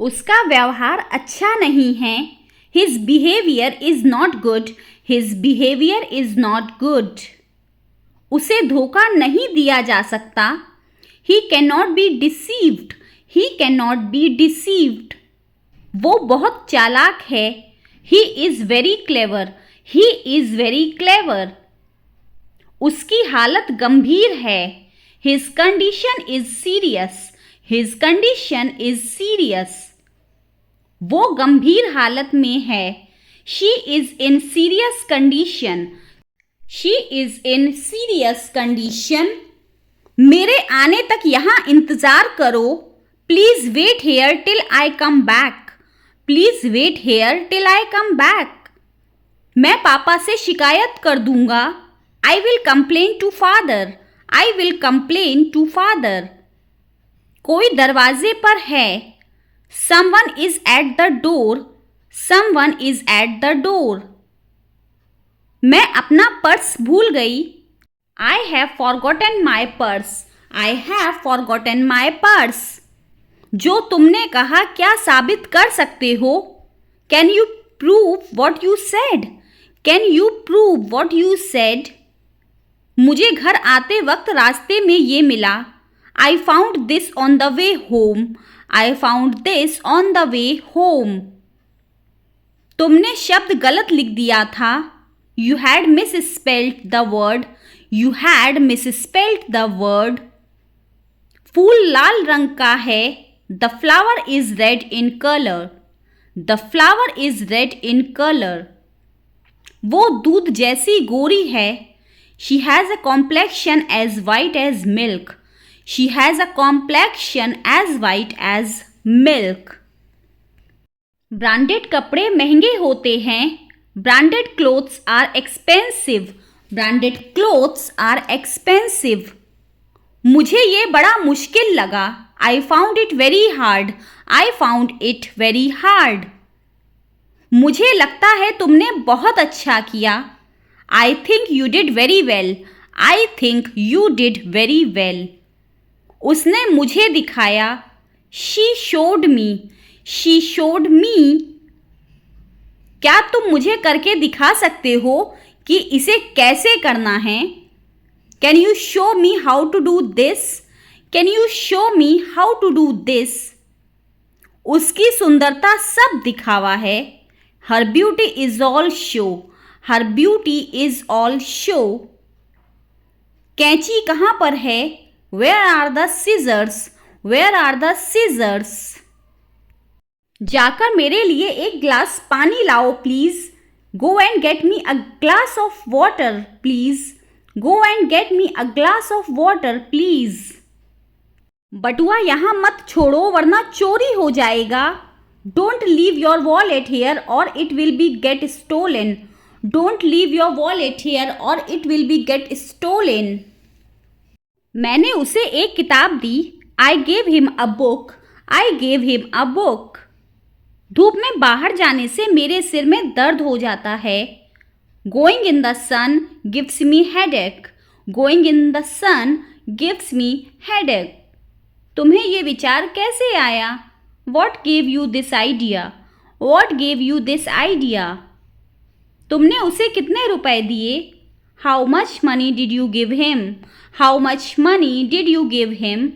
उसका व्यवहार अच्छा नहीं है. His behavior is not good. His behavior is not good. उसे धोखा नहीं दिया जा सकता. He cannot be deceived. He cannot be deceived. वो बहुत चालाक है. He is very clever. He is very clever. उसकी हालत गंभीर है. His condition is serious. His condition is serious. वो गंभीर हालत में है. She is in serious condition. She is in serious condition. मेरे आने तक यहाँ इंतज़ार करो. Please wait here till I come back. Please wait here till I come back. मैं पापा से शिकायत कर दूंगा. I will complain to father. I will complain to father. कोई दरवाजे पर है. Someone is at the door. Someone is at the door. मैं अपना पर्स भूल गई. I have forgotten my purse. I have forgotten my purse. जो तुमने कहा क्या साबित कर सकते हो? Can you prove what you said? Can you prove what you said? मुझे घर आते वक्त रास्ते में ये मिला. I found this on the way home. I found this on the way home. तुमने शब्द गलत लिख दिया था. You had misspelled the word. You had misspelled the word. फूल लाल रंग का है. The flower is red in color. The flower is red in color. वो दूध जैसी गोरी है. She has a complexion as white as milk. She has a complexion as white as milk. Branded कपड़े महंगे होते हैं. Branded clothes are expensive. Branded clothes are expensive. मुझे ये बड़ा मुश्किल लगा. I found it very hard. I found it very hard. मुझे लगता है तुमने बहुत अच्छा किया. I think you did very well. I think you did very well. उसने मुझे दिखाया. She showed me. She showed me. क्या तुम मुझे करके दिखा सकते हो कि इसे कैसे करना है? Can you show me how to do this? Can you show me how to do this? उसकी सुंदरता सब दिखावा है. Her beauty is all show. Her beauty is all show. कैंची कहाँ पर है? Where are the scissors? Where are the scissors? जाकर मेरे लिए एक ग्लास पानी लाओ please. Go and get me a glass of water, please. Go and get me a glass of water, please. बटुआ यहाँ मत छोड़ो वरना चोरी हो जाएगा. Don't leave your wallet here or it will be get stolen. Don't leave your wallet here or it will be get stolen. मैंने उसे एक किताब दी. I gave him a book. I gave him a book. धूप में बाहर जाने से मेरे सिर में दर्द हो जाता है. Going in the sun gives me headache. Going in the sun gives me headache. तुम्हें ये विचार कैसे आया? What gave you this idea? What gave you this idea? तुमने उसे कितने रुपए दिए? How much money did you give him? How much money did you give him?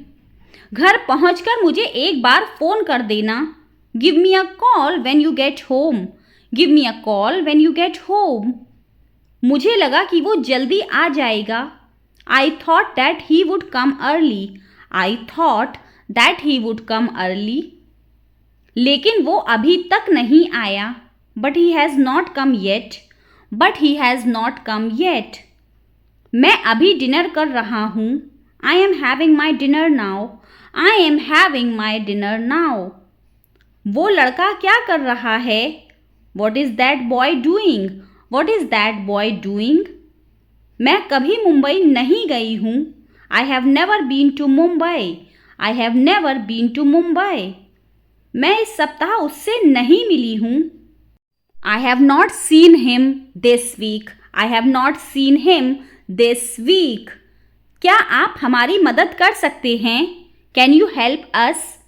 घर पहुंचकर मुझे एक बार फ़ोन कर देना. Give me a call when you get home. Give me a call when you get home. मुझे लगा कि वो जल्दी आ जाएगा. I thought that he would come early. I thought that he would come early. लेकिन वो अभी तक नहीं आया. But he has not come yet. But he has not come yet. मैं अभी डिनर कर रहा हूँ. I am having my dinner now. I am having my dinner now. वो लड़का क्या कर रहा है? What is that boy doing? What is that boy doing? मैं कभी मुंबई नहीं गई हूँ. I have never been to Mumbai. I have never been to Mumbai. मैं इस सप्ताह उससे नहीं मिली हूँ. I have not seen him this week. I have not seen him this week. क्या आप हमारी मदद कर सकते हैं? Can you help us?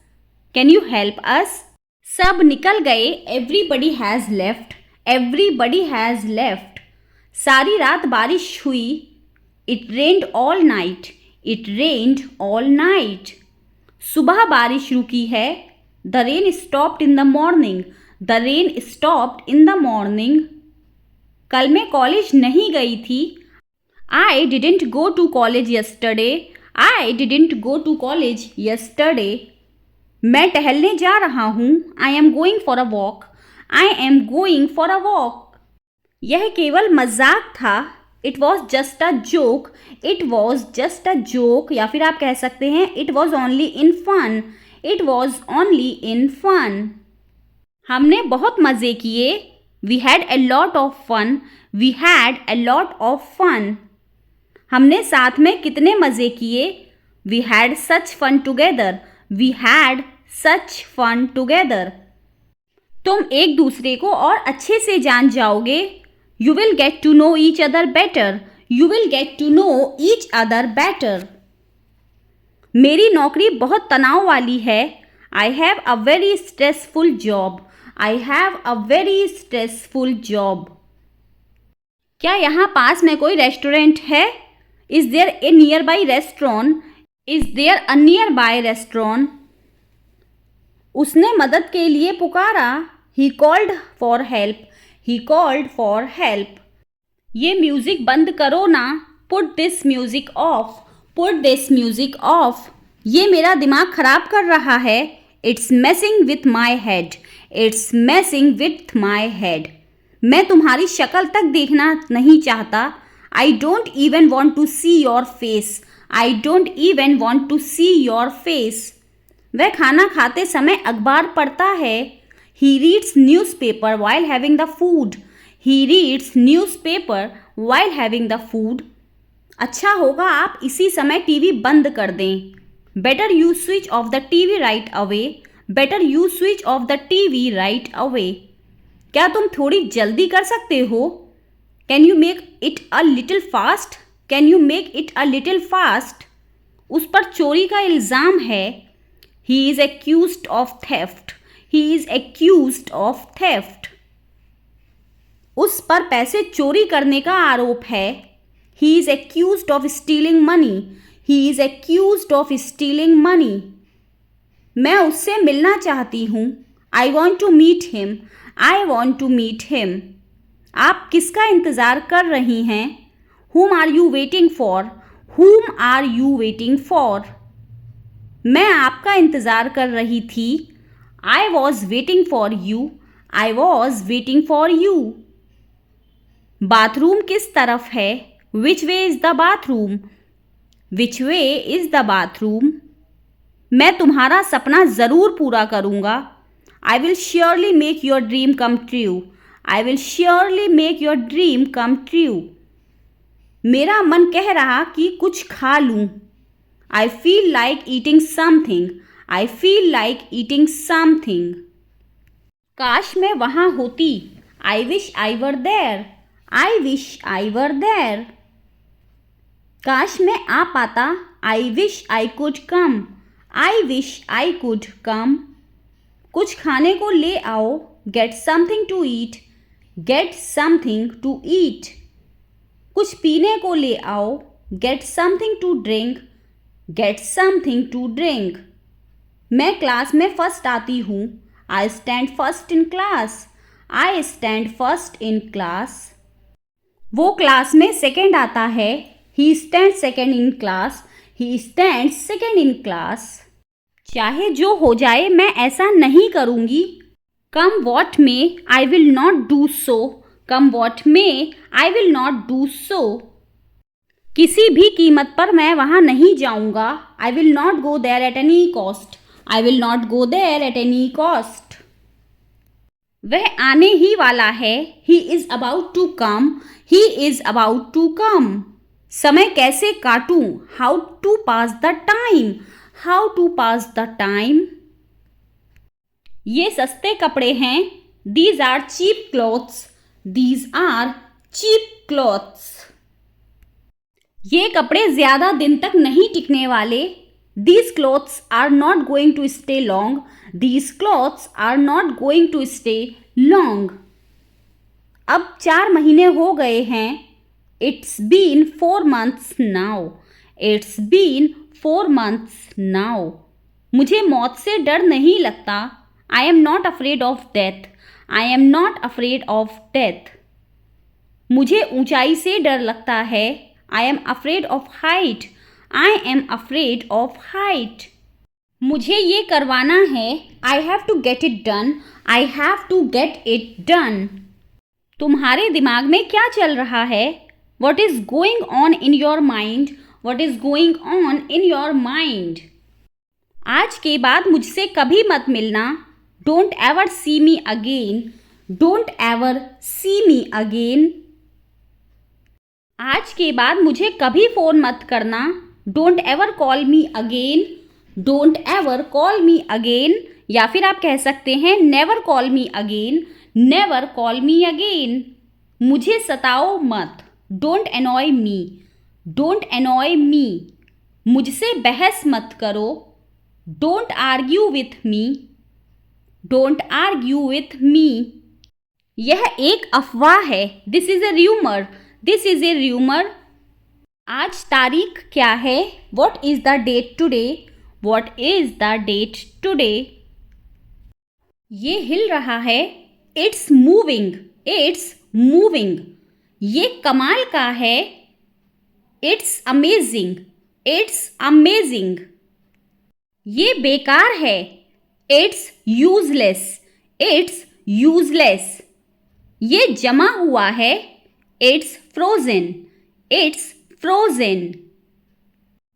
Can you help us? सब निकल गए, everybody has left, everybody has left. सारी रात बारिश हुई, it rained all night, it rained all night. सुबह बारिश रुकी है, the rain stopped in the morning, the rain stopped in the morning. कल मैं कॉलेज नहीं गई थी, I didn't go to college yesterday, I didn't go to college yesterday. मैं टहलने जा रहा हूँ, I am going for a walk, I am going for a walk. यह केवल मजाक था, it was just a joke, it was just a joke, या फिर आप कह सकते हैं it was only in fun, it was only in fun. हमने बहुत मज़े किए, we had a lot of fun, we had a lot of fun. हमने साथ में कितने मज़े किए, we had such fun together, we had such fun together. तुम एक दूसरे को और अच्छे से जान जाओगे, you will get to know each other better, you will get to know each other better. मेरी नौकरी बहुत तनाव वाली है, I have a very stressful job, I have a very stressful job. क्या यहाँ पास में कोई रेस्टोरेंट है, is there a nearby restaurant, is there a nearby restaurant. उसने मदद के लिए पुकारा, he called for help, he called for help. ये म्यूजिक बंद करो ना, put this music off, put this music off. ये मेरा दिमाग खराब कर रहा है, it's messing with my head, it's messing with my head. मैं तुम्हारी शक्ल तक देखना नहीं चाहता, I don't even want to see your face, I don't even want to see your face. वह खाना खाते समय अखबार पढ़ता है, he reads newspaper while having the food, he reads newspaper while having the food. अच्छा होगा आप इसी समय टीवी बंद कर दें, better you switch off the TV right away, better you switch off the TV right away. क्या तुम थोड़ी जल्दी कर सकते हो, can you make it a little fast, can you make it a little fast. उस पर चोरी का इल्ज़ाम है, he is accused of theft, he is accused of theft. उस पर पैसे चोरी करने का आरोप है, he is accused of stealing money, he is accused of stealing money. मैं उससे मिलना चाहती हूँ, I want to meet him, I want to meet him. आप किसका इंतज़ार कर रही हैं, whom are you waiting for, whom are you waiting for। मैं आपका इंतज़ार कर रही थी, I was waiting for you, I was waiting for you। Bathroom किस तरफ है, which way is the bathroom, which way is the bathroom। मैं तुम्हारा सपना ज़रूर पूरा करूँगा, I will surely make your dream come true, I will surely make your dream come true। मेरा मन कह रहा कि कुछ खा लूँ, I feel like eating something, I feel like eating something। काश मैं वहाँ होती, I wish I were there, I wish I were there। काश मैं आ पाता, I wish I could come, I wish I could come। कुछ खाने को ले आओ, get something to eat, get something to eat। कुछ पीने को ले आओ, get something to drink, get something to drink। मैं क्लास में फर्स्ट आती हूँ, I stand first in class, I stand first in class। वो क्लास में सेकंड आता है, he stands second in class, he stands second in class। चाहे जो हो जाए मैं ऐसा नहीं करूँगी, come what may I will not do so, come what may I will not do so। किसी भी कीमत पर मैं वहाँ नहीं जाऊँगा, I will not go there at any cost, I will not go there at any cost। वह आने ही वाला है, he is about to come, he is about to come। समय कैसे काटूं, how to pass the time, how to pass the time। ये सस्ते कपड़े हैं, these are cheap clothes, these are cheap clothes। ये कपड़े ज़्यादा दिन तक नहीं टिकने वाले, These clothes are not going to stay long. These clothes are not going to stay long. अब 4 महीने हो गए हैं. It's been 4 months now. It's been 4 months now. मुझे मौत से डर नहीं लगता. I am not afraid of death. I am not afraid of death. मुझे ऊंचाई से डर लगता है. I am afraid of height. I am afraid of height. मुझे ये करवाना है. I have to get it done. I have to get it done. तुम्हारे दिमाग में क्या चल रहा है? What is going on in your mind? What is going on in your mind? आज के बाद मुझसे कभी मत मिलना. Don't ever see me again. Don't ever see me again. आज के बाद मुझे कभी फ़ोन मत करना. Don't ever call me again. Don't ever call me again. या फिर आप कह सकते हैं never call me again. Never call me again. मुझे सताओ मत. Don't annoy me. Don't annoy me. मुझसे बहस मत करो. Don't argue with me. Don't argue with me. यह एक अफवाह है. This is a rumor. This is a rumor. आज तारीख क्या है? What is the date today? What is the date today? ये हिल रहा है. It's moving. It's moving. ये कमाल का है. It's amazing. It's amazing. ये बेकार है. It's useless. It's useless. ये जमा हुआ है. It's frozen. It's frozen.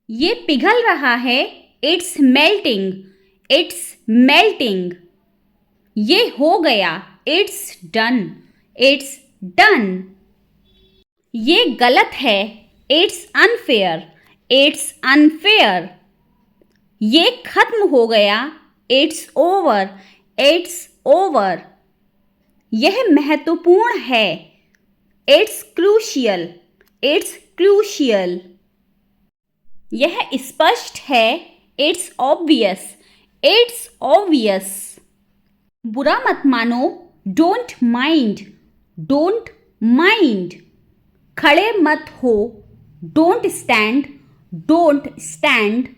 ये पिघल रहा है. It's melting. It's melting. ये हो गया. It's done. It's done. ये गलत है. It's unfair. It's unfair. ये खत्म हो गया. It's over. It's over. यह महत्वपूर्ण है. It's crucial. It's crucial. यह स्पष्ट है. It's obvious. It's obvious. बुरा मत मानो. Don't mind. Don't mind. खड़े मत हो. Don't stand. Don't stand.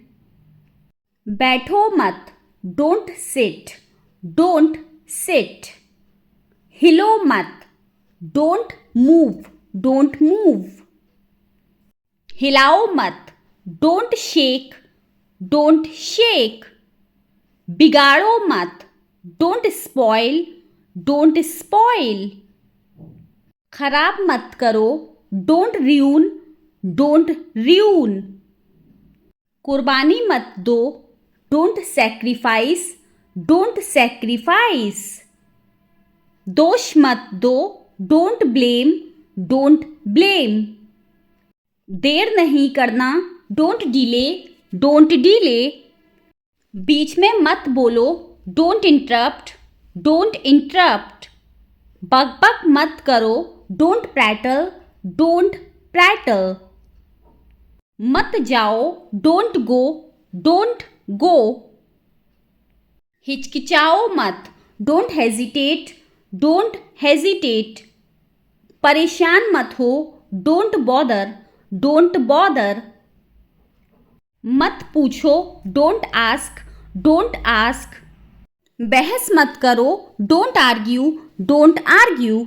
बैठो मत. Don't sit. Don't sit. हिलो मत. Don't move. Don't move. हिलाओ मत. Don't shake. Don't shake. बिगाड़ो मत. Don't spoil. Don't spoil. खराब मत करो. Don't ruin. Don't ruin. कुर्बानी मत दो. Don't sacrifice. Don't sacrifice. दोष मत दो. Don't blame. Don't blame. देर नहीं करना. Don't delay. Don't delay. बीच में मत बोलो. Don't interrupt. Don't interrupt. बक मत करो. Don't prattle. Don't prattle. मत जाओ. Don't go. Don't go. हिचकिचाओ मत. Don't hesitate. Don't hesitate. परेशान मत हो. Don't bother. Don't bother. मत पूछो. Don't ask. Don't ask. बहस मत करो. Don't argue. Don't argue.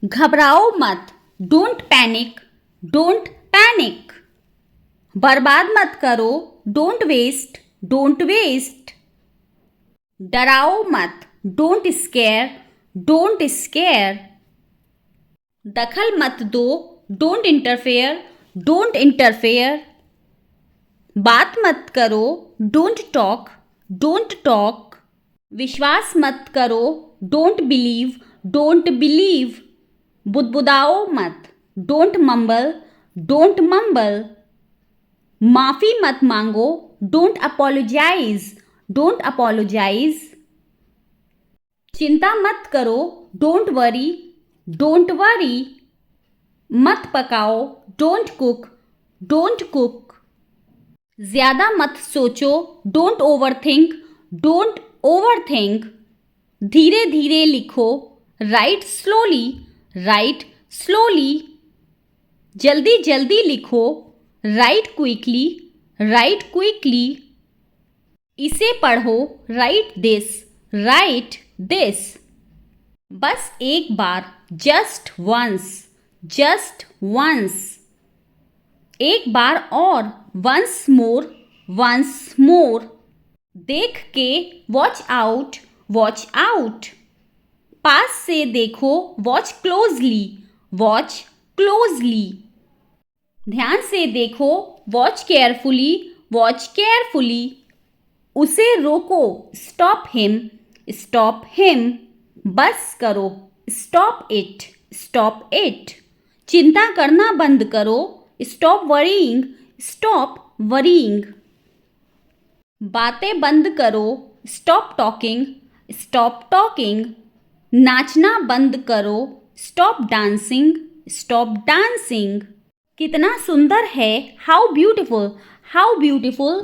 घबराओ मत. Don't panic. Don't panic. बर्बाद मत करो. Don't waste. Don't waste. डराओ मत. Don't scare. Don't scare. दखल मत दो. Don't interfere. Don't interfere. बात मत करो. Don't talk. Don't talk. विश्वास मत करो. Don't believe. Don't believe. बुदबुदाओ मत. Don't mumble. Don't mumble. माफ़ी मत मांगो. Don't apologize. Don't apologize. चिंता मत करो. Don't worry. Don't worry. मत पकाओ. Don't cook. Don't cook. ज्यादा मत सोचो, don't over think, don't over think. धीरे धीरे लिखो, राइट स्लोली, राइट स्लोली। जल्दी जल्दी लिखो, राइट क्विकली, राइट क्विकली। इसे पढ़ो, राइट दिस, राइट दिस। बस एक बार, जस्ट वंस, जस्ट वंस। एक बार और, वंस मोर, वंस मोर। देख के, वॉच आउट, वॉच आउट। पास से देखो, वॉच क्लोजली, वॉच क्लोजली। ध्यान से देखो, वॉच केयरफुली, वॉच केयरफुली। उसे रोको, स्टॉप हिम, स्टॉप हिम। बस करो, स्टॉप इट, स्टॉप इट। चिंता करना बंद करो, स्टॉप वरीइंग, स्टॉप वरीइंग। बातें बंद करो, स्टॉप टॉकिंग, स्टॉप टॉकिंग। नाचना बंद करो, स्टॉप डांसिंग, स्टॉप डांसिंग। कितना सुंदर है, हाउ ब्यूटिफुल, हाउ ब्यूटिफुल।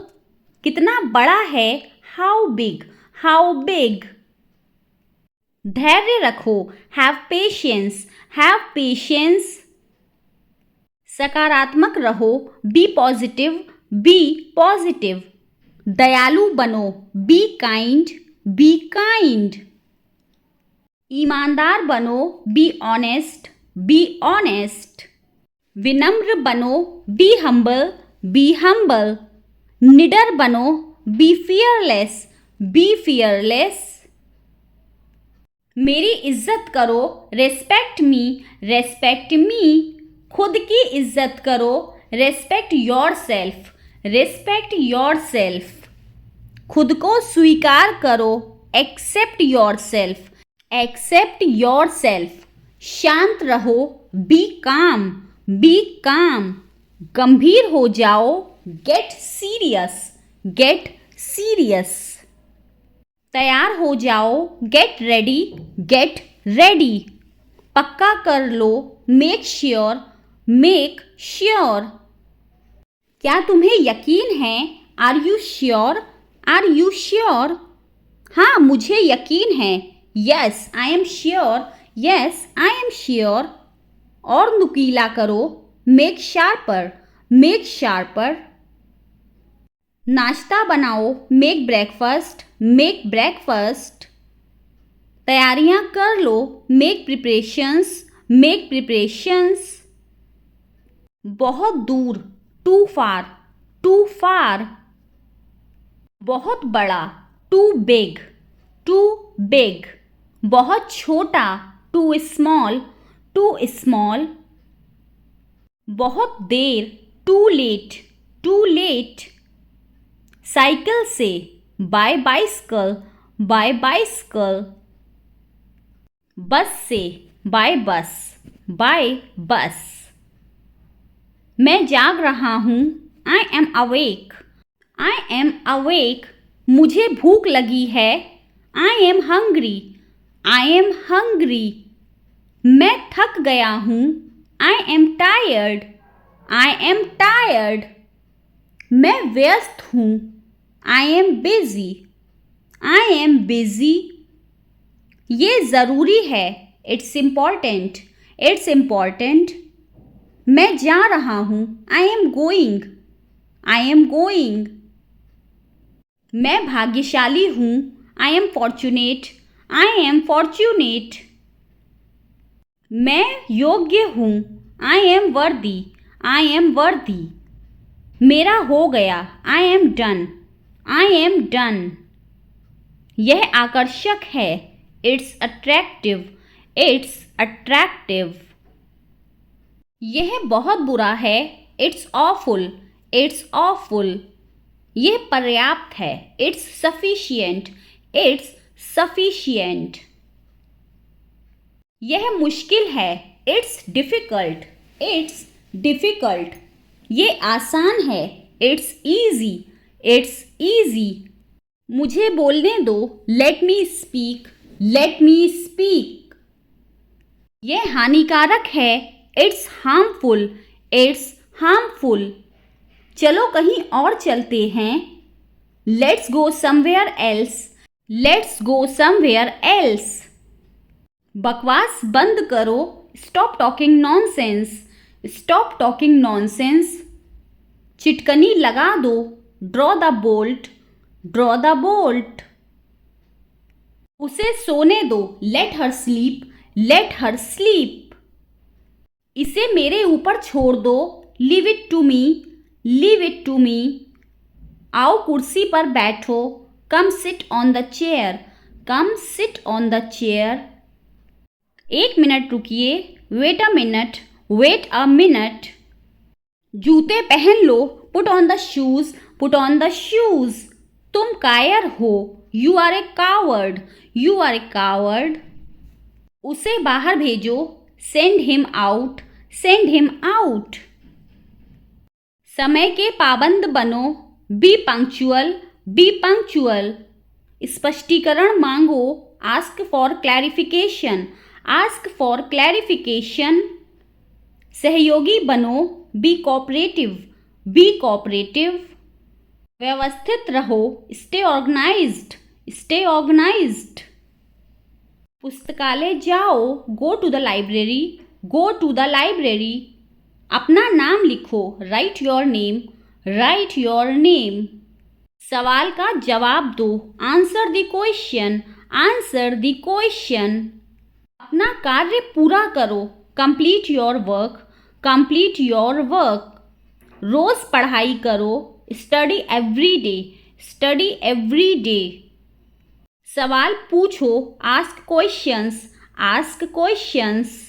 कितना बड़ा है, हाउ बिग, हाउ बिग। धैर्य रखो, हैव पेशेंस, हैव पेशेंस। सकारात्मक रहो, बी पॉजिटिव, बी पॉजिटिव। दयालु बनो, बी काइंड, बी काइंड। ईमानदार बनो, बी ऑनेस्ट, बी ऑनेस्ट। विनम्र बनो, बी हम्बल, बी हम्बल। निडर बनो, बी फियरलेस, बी फियरलेस। मेरी इज्जत करो, रेस्पेक्ट मी, रेस्पेक्ट मी। खुद की इज्जत करो, respect yourself, respect yourself. खुद को स्वीकार करो, accept yourself, accept yourself. शांत रहो, बी काम, बी काम। गंभीर हो जाओ, गेट सीरियस, गेट सीरियस। तैयार हो जाओ, गेट रेडी, गेट रेडी। पक्का कर लो, मेक श्योर, मेक श्योर। क्या तुम्हें यकीन है, are you sure, are you sure. हाँ, मुझे यकीन है, yes I am sure, yes I am sure. और नुकीला करो, मेक शार्पर, मेक शार्पर। नाश्ता बनाओ, मेक ब्रेकफास्ट, मेक ब्रेकफास्ट। तैयारियां कर लो, मेक प्रिपरेशंस, मेक प्रिपरेशंस। बहुत दूर, टू फार, टू फार। बहुत बड़ा, टू बिग, टू बिग। बहुत छोटा, टू स्मॉल, टू स्मॉल। बहुत देर, too late, too late. Cycle से, by bicycle, by bicycle. Bus से, बाय बस, बाय बस। मैं जाग रहा हूँ, I am awake, I am awake. मुझे भूख लगी है, आई am hungry, I am hungry. मैं थक गया हूँ, I am tired, I am tired. मैं व्यस्त हूँ, I am busy, I am busy. ये ज़रूरी है, इट्स इम्पॉर्टेंट, इट्स इम्पॉर्टेंट। मैं जा रहा हूँ, I am going, I am going. मैं भाग्यशाली हूँ, I am fortunate, I am fortunate. मैं योग्य हूँ, आई एम वर्दी, आई एम वर्दी। मेरा हो गया, I am done, I am done. यह आकर्षक है, इट्स अट्रैक्टिव, इट्स अट्रैक्टिव। यह बहुत बुरा है, इट्स ऑफुल, इट्स ऑफुल। यह पर्याप्त है, इट्स सफिशिएंट, इट्स सफिशिएंट। यह मुश्किल है, इट्स डिफ़िकल्ट, इट्स डिफ़िकल्ट। ये आसान है, इट्स ईजी, इट्स ईजी। मुझे बोलने दो, let me speak, let me speak. यह हानिकारक है, इट्स हार्मफुल, इट्स हार्मफुल। चलो कहीं और चलते हैं. Let's go somewhere else. Let's go somewhere else. बकवास बंद करो. Stop talking nonsense. Stop talking nonsense. चिटकनी लगा दो. Draw the bolt. Draw the bolt. उसे सोने दो. Let her sleep. Let her sleep. इसे मेरे ऊपर छोड़ दो. Leave it to me. Leave it to me. आओ कुर्सी पर बैठो. Come sit on the chair. Come sit on the chair. एक मिनट रुकिए. Wait a minute. Wait a minute. जूते पहन लो. Put on the shoes. Put on the shoes. तुम कायर हो. You are a coward. You are a coward. उसे बाहर भेजो. Send him out. Send him out. समय के पाबंद बनो. Be punctual. Be punctual. स्पष्टीकरण मांगो. Ask for clarification. Ask for clarification. सहयोगी बनो. Be cooperative. Be cooperative. व्यवस्थित रहो. Stay organised. Stay organised. पुस्तकालय जाओ. Go to the library. Go to the library. अपना नाम लिखो. Write your name. Write your name. सवाल का जवाब दो. Answer the question. Answer the question. अपना कार्य पूरा करो. Complete your work. Complete your work. रोज पढ़ाई करो. Study every day. Study every day. सवाल पूछो. Ask questions. Ask questions.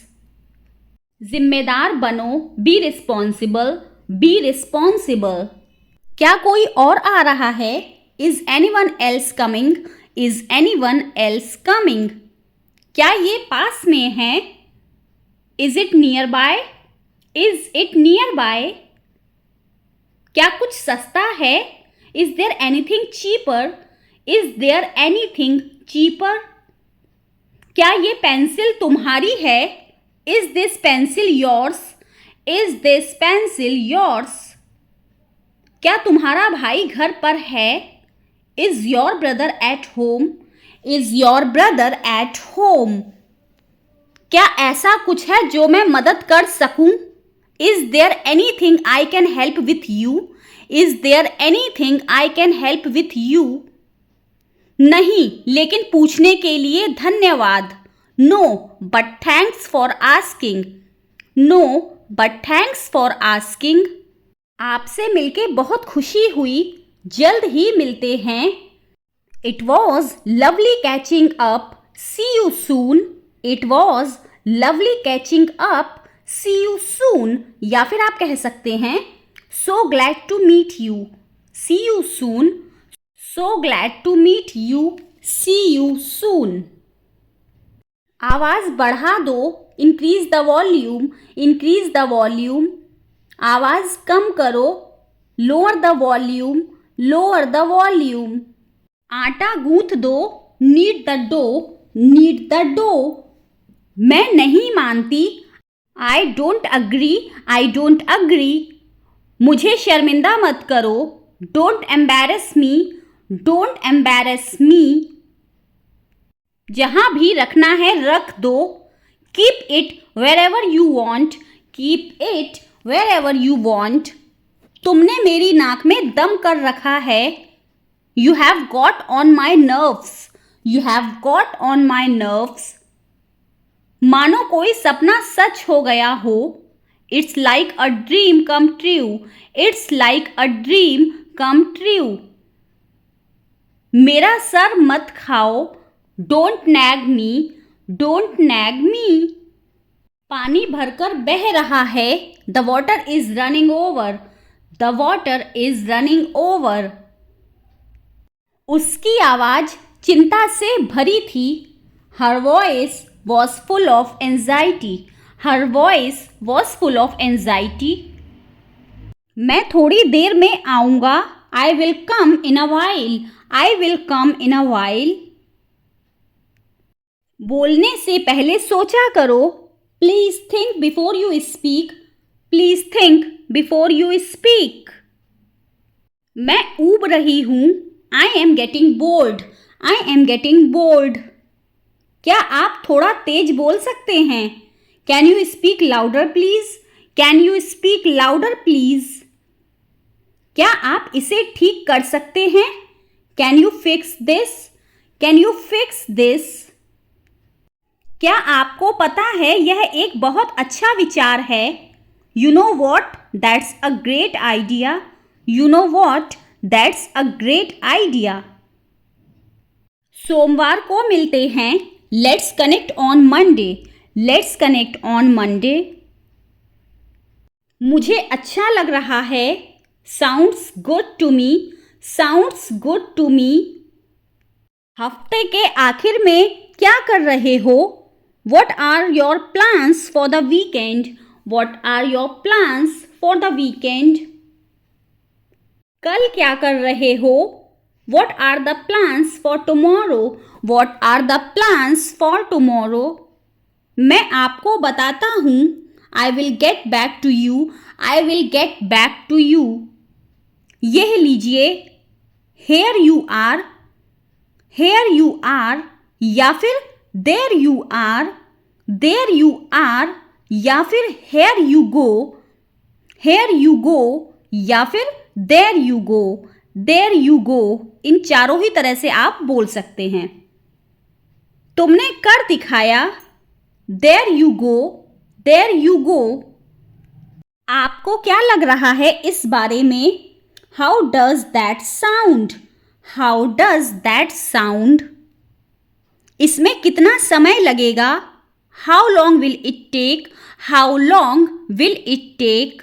जिम्मेदार बनो. Be responsible. B responsible. क्या कोई और आ रहा है? Is anyone else coming? Is anyone else coming? क्या ये पास में है? Is it nearby? Is it nearby? क्या कुछ सस्ता है? Is there anything cheaper? Is there anything cheaper? क्या ये पेंसिल तुम्हारी है? Is this pencil yours? Is this pencil yours? क्या तुम्हारा भाई घर पर है? Is your brother at home? Is your brother at home? क्या ऐसा कुछ है जो मैं मदद कर सकूं? Is there anything I can help with you? Is there anything I can help with you? नहीं, लेकिन पूछने के लिए धन्यवाद. No but thanks for asking. No but thanks for asking. आपसे मिलके बहुत खुशी हुई. जल्द ही मिलते हैं. It was lovely catching up. See you soon. It was lovely catching up. See you soon. या फिर आप कह सकते हैं so glad to meet you. See you soon. So glad to meet you. See you soon. आवाज बढ़ा दो. Increase the volume. Increase the volume. आवाज कम करो. Lower the volume. Lower the volume. आटा गूंथ दो. Knead the dough. Knead the dough. मैं नहीं मानती. I don't agree. I don't agree. मुझे शर्मिंदा मत करो. Don't embarrass me. Don't embarrass me. जहां भी रखना है रख दो. Keep it wherever you want. Keep it wherever you want. तुमने मेरी नाक में दम कर रखा है. You have got on my nerves. You have got on my nerves. मानो कोई सपना सच हो गया हो. It's like a dream come true. It's like a dream come true. मेरा सर मत खाओ. Don't nag me. Don't nag me. पानी भरकर बह रहा है. The water is running over. The water is running over. उसकी आवाज चिंता से भरी थी. Her voice was full of anxiety. Her voice was full of anxiety. मैं थोड़ी देर में आऊंगा. I will come in a while. I will come in a while. बोलने से पहले सोचा करो. Please think before you speak. Please think before you speak. मैं ऊब रही हूँ. I am getting bored. I am getting bored. क्या आप थोड़ा तेज बोल सकते हैं? Can you speak louder please? Can you speak louder please? क्या आप इसे ठीक कर सकते हैं? Can you fix this? Can you fix this? क्या आपको पता है यह एक बहुत अच्छा विचार है? You know what? That's a great idea. You know what? That's a great idea. सोमवार को मिलते हैं. Let's connect on Monday. Let's connect on Monday. मुझे अच्छा लग रहा है. Sounds good to me. Sounds good to me. हफ्ते के आखिर में क्या कर रहे हो? What are your plans for the weekend? What are your plans for the weekend? कल क्या कर रहे हो? What are the plans for tomorrow? What are the plans for tomorrow? मैं आपको बताता हूँ. I will get back to you. I will get back to you. यह लीजिए. Here you are. Here you are या फिर there you are. There you are या फिर here you go. Here you go या फिर there you go. There you go. इन चारों ही तरह से आप बोल सकते हैं. तुमने कर दिखाया. There you go. There you go. आपको क्या लग रहा है इस बारे में? How does that sound? How does that sound? इसमें कितना समय लगेगा? How long will it take? How long will it take?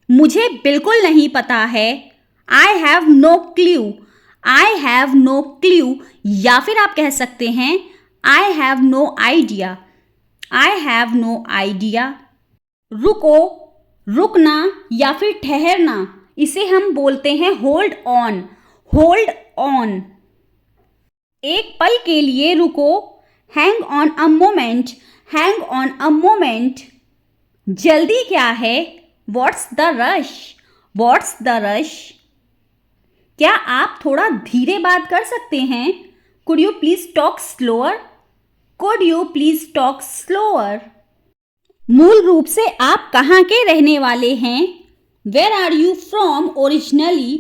मुझे बिल्कुल नहीं पता है. I have no clue. I have no clue. या फिर आप कह सकते हैं I have no idea. I have no idea. रुको, रुकना या फिर ठहरना, इसे हम बोलते हैं hold on. Hold on. एक पल के लिए रुको. Hang on a moment. Hang on a moment. जल्दी क्या है? What's the rush? What's the rush? क्या आप थोड़ा धीरे बात कर सकते हैं? Could you please talk slower? Could you please talk slower? मूल रूप से आप कहाँ के रहने वाले हैं? Where are you from originally?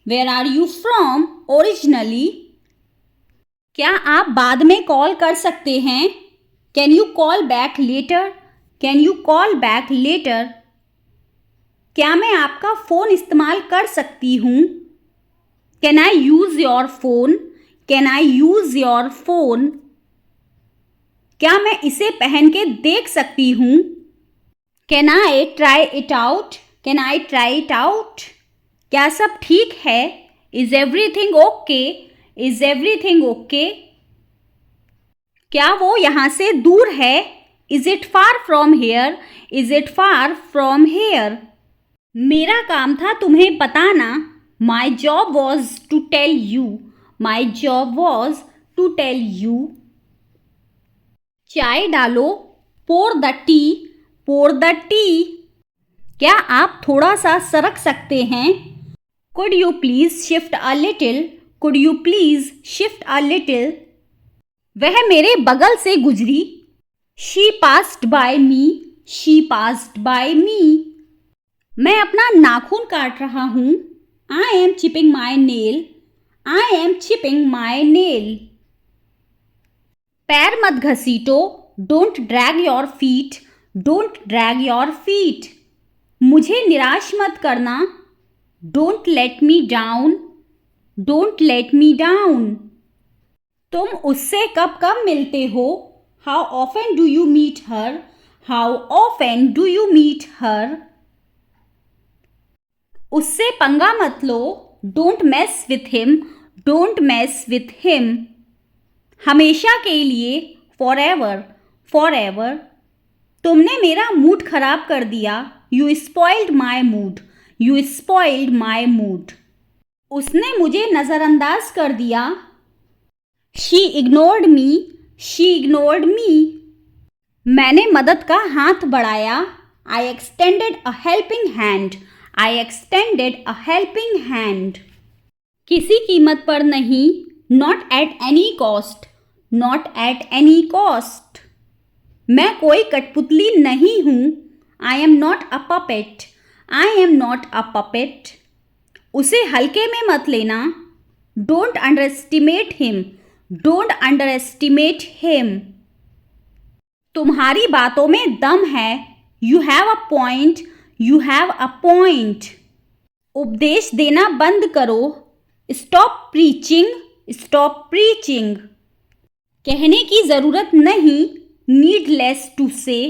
Where are you from originally? क्या आप बाद में कॉल कर सकते हैं? Can you call back later? Can you call back later? क्या मैं आपका फ़ोन इस्तेमाल कर सकती हूँ? Can I use your phone? Can I use your phone? क्या मैं इसे पहन के देख सकती हूँ? Can I try it out? Can I try it out? क्या सब ठीक है? Is everything okay? Is everything okay? क्या वो यहाँ से दूर है? Is it far from here? Is it far from here? मेरा काम था तुम्हें बताना. My job was to tell you. My job was to tell you. चाय डालो. Pour the tea. Pour the tea. क्या आप थोड़ा सा सरक सकते हैं? Could you please shift a little? Could you please shift a little? वह मेरे बगल से गुजरी. She passed by me. She passed by me. मैं अपना नाखून काट रहा हूँ. I am chipping my nail. I am chipping my nail. पैर मत घसीटो. Don't drag your feet. Don't drag your feet. मुझे निराश मत करना. Don't let me down. Don't let me down. तुम उससे कब कब मिलते हो? How often do you meet her? How often do you meet her? उससे पंगा मत लो. Don't mess with him. Don't mess with him. हमेशा के लिए. Forever. Forever. तुमने मेरा मूड खराब कर दिया. You spoiled my mood. You spoiled my mood. उसने मुझे नज़रअंदाज कर दिया. She ignored me. She ignored me. मैंने मदद का हाथ बढ़ाया. I extended a helping hand. I extended a helping hand. किसी कीमत पर नहीं, not at any cost, not at any cost. मैं कोई कठपुतली नहीं हूँ, I am not a puppet, I am not a puppet. उसे हल्के में मत लेना, don't underestimate him, don't underestimate him. तुम्हारी बातों में दम है, you have a point, you have a point. उपदेश देना बंद करो, stop preaching, stop preaching. कहने की जरूरत नहीं, needless to say,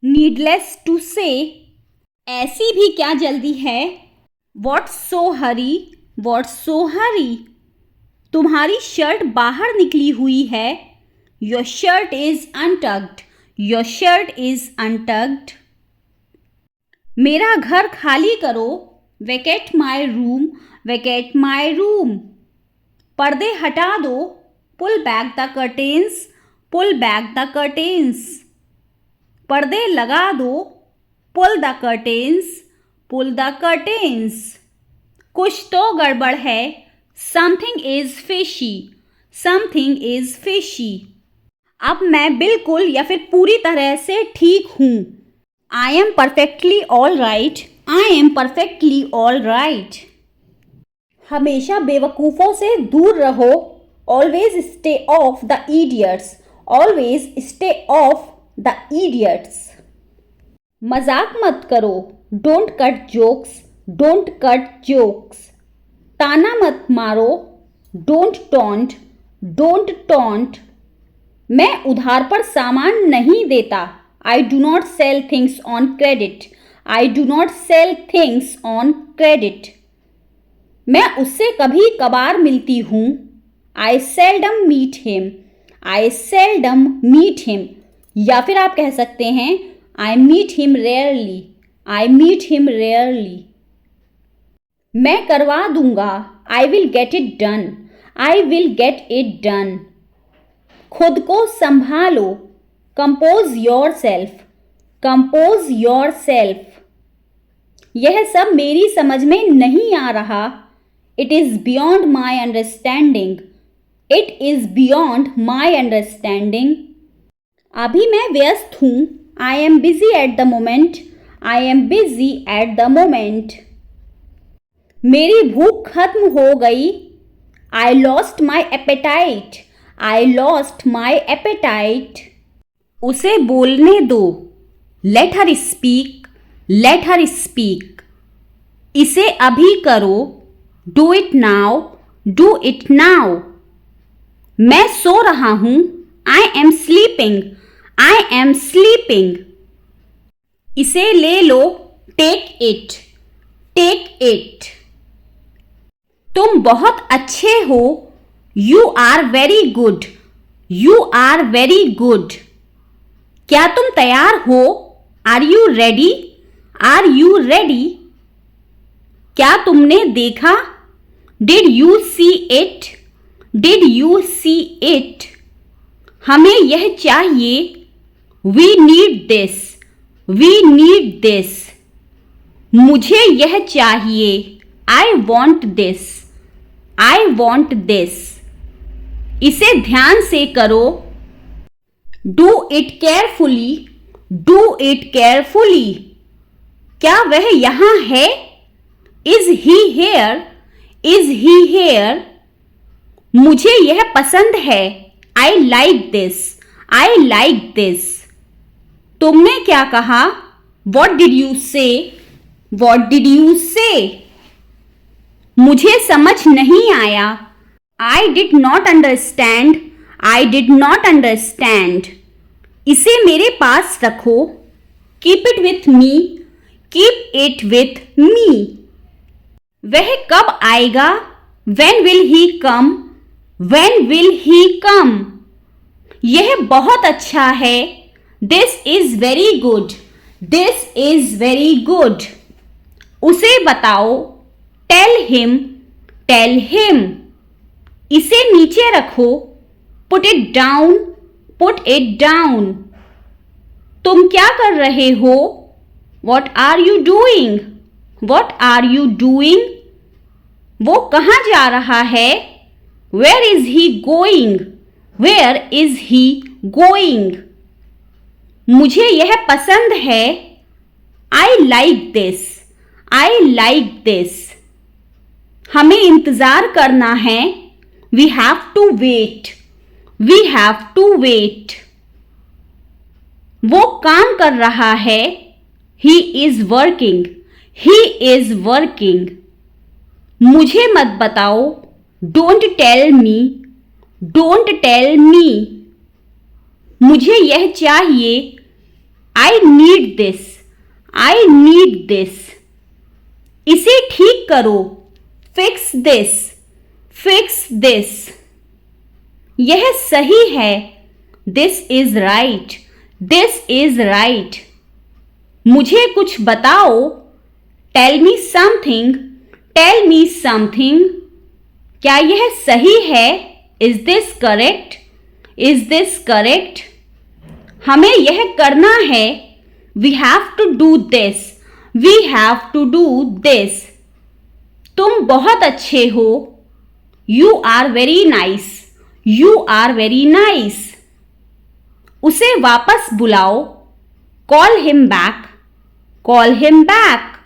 needless to say. ऐसी भी क्या जल्दी है, what's so hurry, what's so hurry. तुम्हारी शर्ट बाहर निकली हुई है, your shirt is untucked, your shirt is untucked. मेरा घर खाली करो, vacate my room, vacate my room. पर्दे हटा दो, pull back the curtains, pull back the curtains. पर्दे लगा दो, pull the curtains, pull the curtains. कुछ तो गड़बड़ है, something is fishy, something is fishy. अब मैं बिल्कुल या फिर पूरी तरह से ठीक हूँ, I am perfectly all right, I am perfectly all right. हमेशा बेवकूफ़ों से दूर रहो, always stay off the idiots, always stay off the idiots. मजाक मत करो, don't cut jokes, don't cut jokes. ताना मत मारो, don't taunt, don't taunt. मैं उधार पर सामान नहीं देता, I do not sell things on credit, I do not sell things on credit. मैं उससे कभी कभार मिलती हूँ, I seldom meet him, I seldom meet him. या फिर आप कह सकते हैं I meet him rarely, I meet him rarely. मैं करवा दूंगा, I will get it done, I will get it done. खुद को संभालो, compose yourself, compose yourself. यह सब मेरी समझ में नहीं आ रहा, it is beyond my understanding, it is beyond my understanding. अभी मैं व्यस्त हूँ, I am busy at the moment, I am busy at the moment. मेरी भूख खत्म हो गई, I lost my appetite, I lost my appetite. उसे बोलने दो, let her speak, let her speak. इसे अभी करो, do it now, do it now. मैं सो रहा हूँ, I am sleeping, I am sleeping. इसे ले लो, take it, take it. तुम बहुत अच्छे हो, you are very good, you are very good. क्या तुम तैयार हो, are you ready, are you ready. क्या तुमने देखा, did you see it, did you see it. हमें यह चाहिए, we need this, we need this. मुझे यह चाहिए, I want this, I want this. इसे ध्यान से करो, do it carefully, do it carefully. क्या वह यहाँ है, is he here, is he here. मुझे यह पसंद है, I like this, I like this. तुमने क्या कहा, what did you say, what did you say. मुझे समझ नहीं आया, I did not understand, I did not understand. इसे मेरे पास रखो, keep it with me, keep it with me. वह कब आएगा, when will he come, when will he come. यह बहुत अच्छा है, this is very good, this is very good. उसे बताओ, tell him, tell him. इसे नीचे रखो, put it down, put it down. तुम क्या कर रहे हो, what are you doing, What are you doing? वो कहाँ जा रहा है? Where is he going? Where is he going? मुझे यह पसंद है. I like this. I like this. हमें इंतजार करना है. We have to wait. We have to wait. वो काम कर रहा है. He is working. He is working. मुझे मत बताओ. Don't tell me. Don't tell me. मुझे यह चाहिए. I need this. I need this. इसे ठीक करो. Fix this. Fix this. यह सही है. This is right. This is right. मुझे कुछ बताओ. Tell me something. Tell me something. क्या यह सही है? Is this correct? Is this correct? हमें यह करना है. We have to do this. We have to do this. तुम बहुत अच्छे हो. You are very nice. You are very nice. उसे वापस बुलाओ. Call him back. Call him back.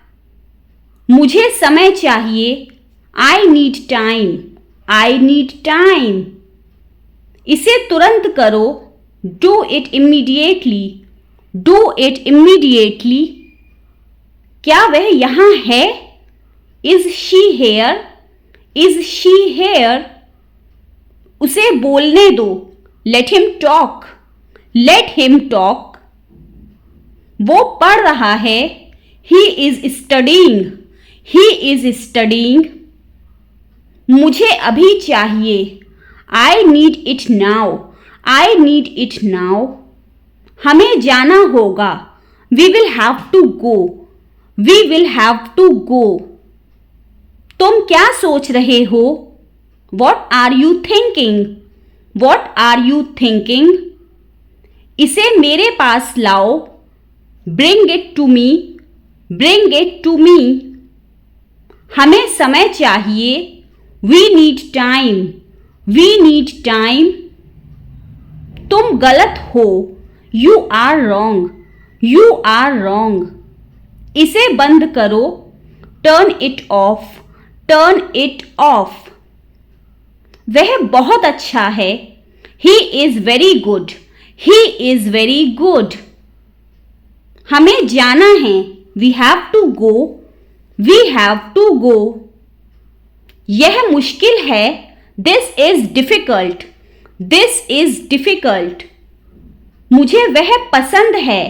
मुझे समय चाहिए. I need time. I need time. इसे तुरंत करो. Do it immediately. Do it immediately. क्या वह यहाँ है? Is she here? Is she here? उसे बोलने दो. Let him talk. Let him talk. वो पढ़ रहा है. He is studying. He is studying. मुझे अभी चाहिए. I need it now. I need it now. हमें जाना होगा. We will have to go. We will have to go. तुम क्या सोच रहे हो? What are you thinking? What are you thinking? इसे मेरे पास लाओ. Bring it to me. Bring it to me. हमें समय चाहिए. We need time. We need time. तुम गलत हो. You are wrong. You are wrong. इसे बंद करो. Turn it off. Turn it off. वह बहुत अच्छा है. He is very good. He is very good. हमें जाना है. We have to go. We have to go. यह मुश्किल है. This is difficult. This is difficult. मुझे वह पसंद है.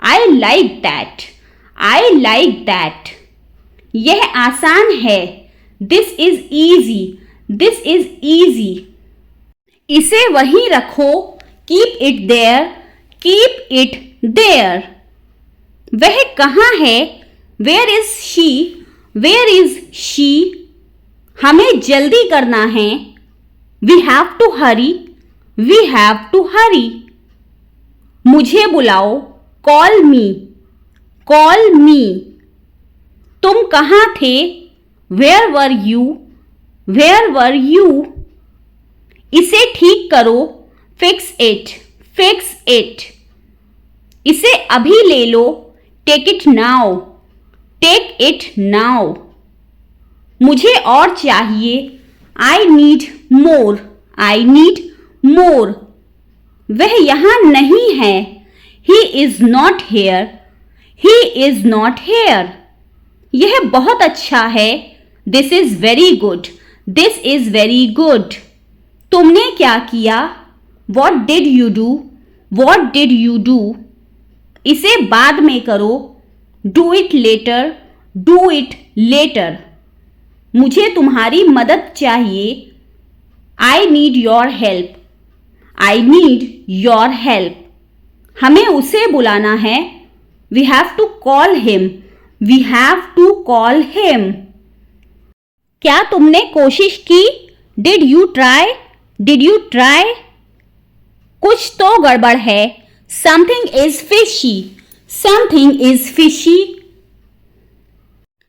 I like that. I like that. यह आसान है. This is easy. This is easy. इसे वहीं रखो. Keep it there. Keep it there. वह कहाँ है? Where is she? Where is she? हमें जल्दी करना है. We have to hurry. We have to hurry. मुझे बुलाओ. Call me. Call me. तुम कहाँ थे? Where were you? Where were you? इसे ठीक करो. Fix it. Fix it. इसे अभी ले लो. Take it now. Take it now. मुझे और चाहिए. I need more. I need more. वह यहाँ नहीं है. He is not here. He is not here. यह बहुत अच्छा है. This is very good. This is very good. तुमने क्या किया? What did you do? What did you do? इसे बाद में करो. Do it later. Do it later. मुझे तुम्हारी मदद चाहिए. I need your help. I need your help. हमें उसे बुलाना है. We have to call him. We have to call him. क्या तुमने कोशिश की? Did you try? Did you try? कुछ तो गड़बड़ है. Something is fishy. Something is fishy.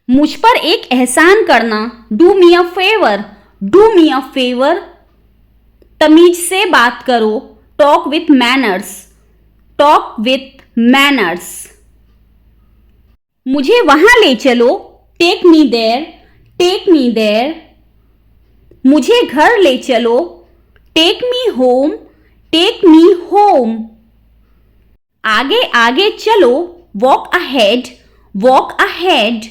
मुझ पर एक एहसान करना, do me a favour, do me a favour. तमीज से बात करो, talk with manners, talk with manners. मुझे वहां ले चलो, take me there, take me there. मुझे घर ले चलो, take me home, take me home. आगे आगे चलो, वॉक अहेड, वॉक अहेड।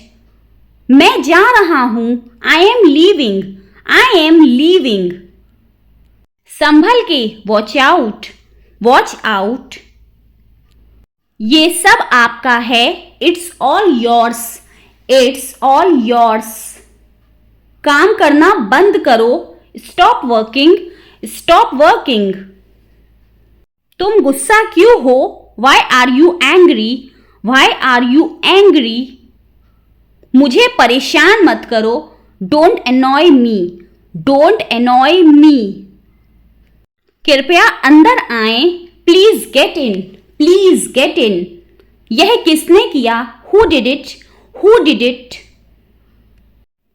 मैं जा रहा हूं, I am leaving, I am leaving. संभल के, वॉच आउट, वॉच आउट। ये सब आपका है, it's all yours, it's all yours. काम करना बंद करो, स्टॉप वर्किंग, स्टॉप वर्किंग। तुम गुस्सा क्यों हो, why are you angry, why are you angry. मुझे परेशान मत करो, don't annoy me, don't annoy me. कृपया अंदर आए, please get in, please get in. यह किसने किया, who did it, who did it.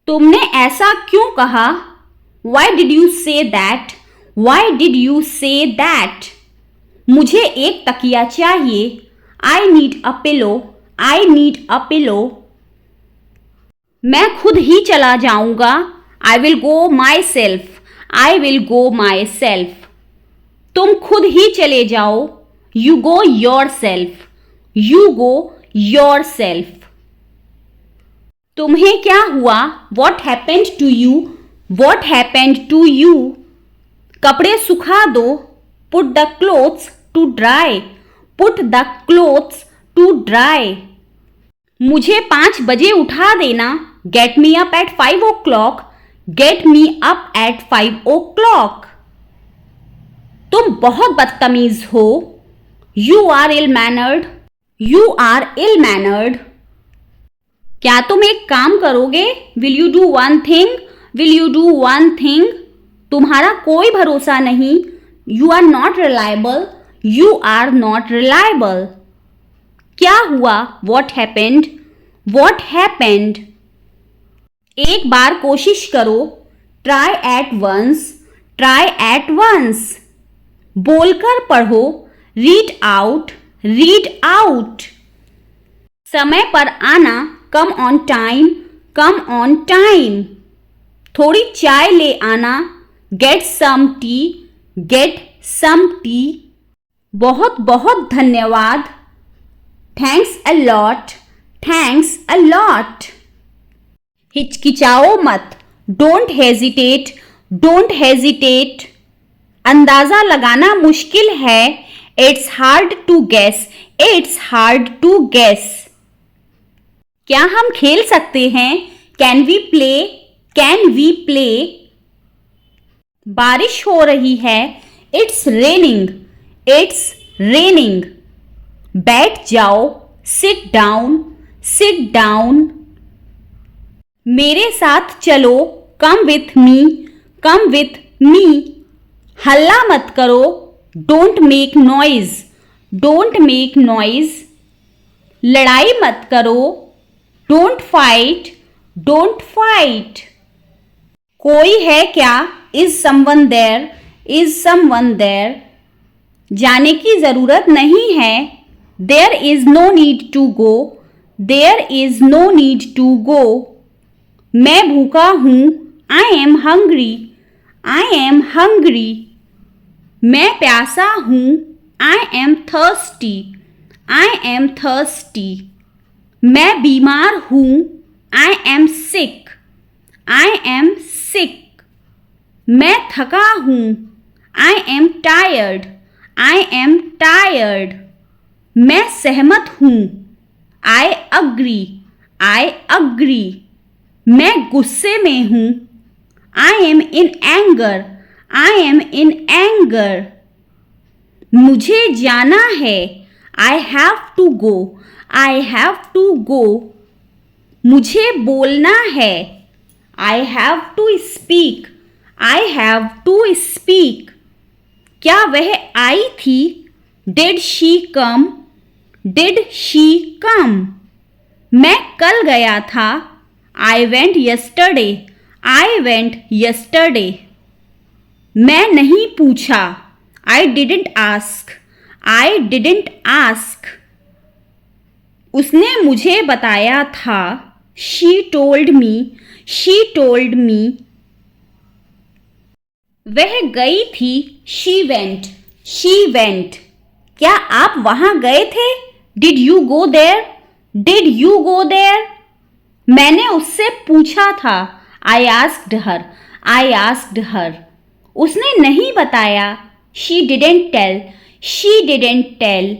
तुमने ऐसा क्यों कहा, why did you say that, why did you say that. मुझे एक तकिया चाहिए, I need a pillow, I need a pillow. मैं खुद ही चला जाऊंगा, I will go myself, I will go myself. तुम खुद ही चले जाओ, you go yourself, you go yourself. तुम्हें क्या हुआ, what happened to you, what happened to you. कपड़े सुखा दो, put the clothes to dry, put the clothes to dry. मुझे 5 बजे उठा देना, get me up at 5 o'clock, get me up at 5 o'clock। तुम बहुत बदतमीज हो, you are ill mannered, you are ill mannered. क्या तुम एक काम करोगे, will you do one thing, will you do one thing. तुम्हारा कोई भरोसा नहीं, you are not reliable, you are not reliable. क्या हुआ, वॉट हैपेंड, वॉट हैपेंड। एक बार कोशिश करो, try at once, try at once. बोलकर पढ़ो, रीड आउट, रीड आउट। समय पर आना, come on time, come on time. थोड़ी चाय ले आना, get some tea, get some tea. बहुत बहुत धन्यवाद, thanks a lot, thanks a lot. हिचकिचाओ मत, डोंट हेजिटेट, डोंट हेजिटेट। अंदाजा लगाना मुश्किल है, it's hard to guess, it's hard to guess. क्या हम खेल सकते हैं, can we play, can we play. बारिश हो रही है, इट्स रेनिंग, इट्स रेनिंग। बैठ जाओ, सिट डाउन, सिट डाउन। मेरे साथ चलो, come with me, come with me. हल्ला मत करो, don't make noise, don't make noise. लड़ाई मत करो, डोंट फाइट, डोंट फाइट। कोई है क्या, is someone there, is someone there. जाने की जरूरत नहीं है, there is no need to go, there is no need to go. मैं भूखा हूं, I am hungry, I am hungry. मैं प्यासा हूं, I am thirsty, I am thirsty. मैं बीमार हूं, I am sick, I am sick. मैं थका हूं, I am tired, I am tired. मैं सहमत हूं, आई अग्री, आई अग्री। मैं गुस्से में हूं, I am in anger, I am in anger. मुझे जाना है, I have to go, I have to go. मुझे बोलना है, I have to speak, I have to speak. क्या वह आई थी, did she come, did she come. मैं कल गया था, I went yesterday. I went yesterday. मैं नहीं पूछा. I didn't ask. I didn't ask. उसने मुझे बताया था. She told me. She told me. वह गई थी. She went. She went. क्या आप वहां गए थे? Did you go there? Did you go there? मैंने उससे पूछा था. I asked her. I asked her. उसने नहीं बताया. She didn't tell. She didn't tell.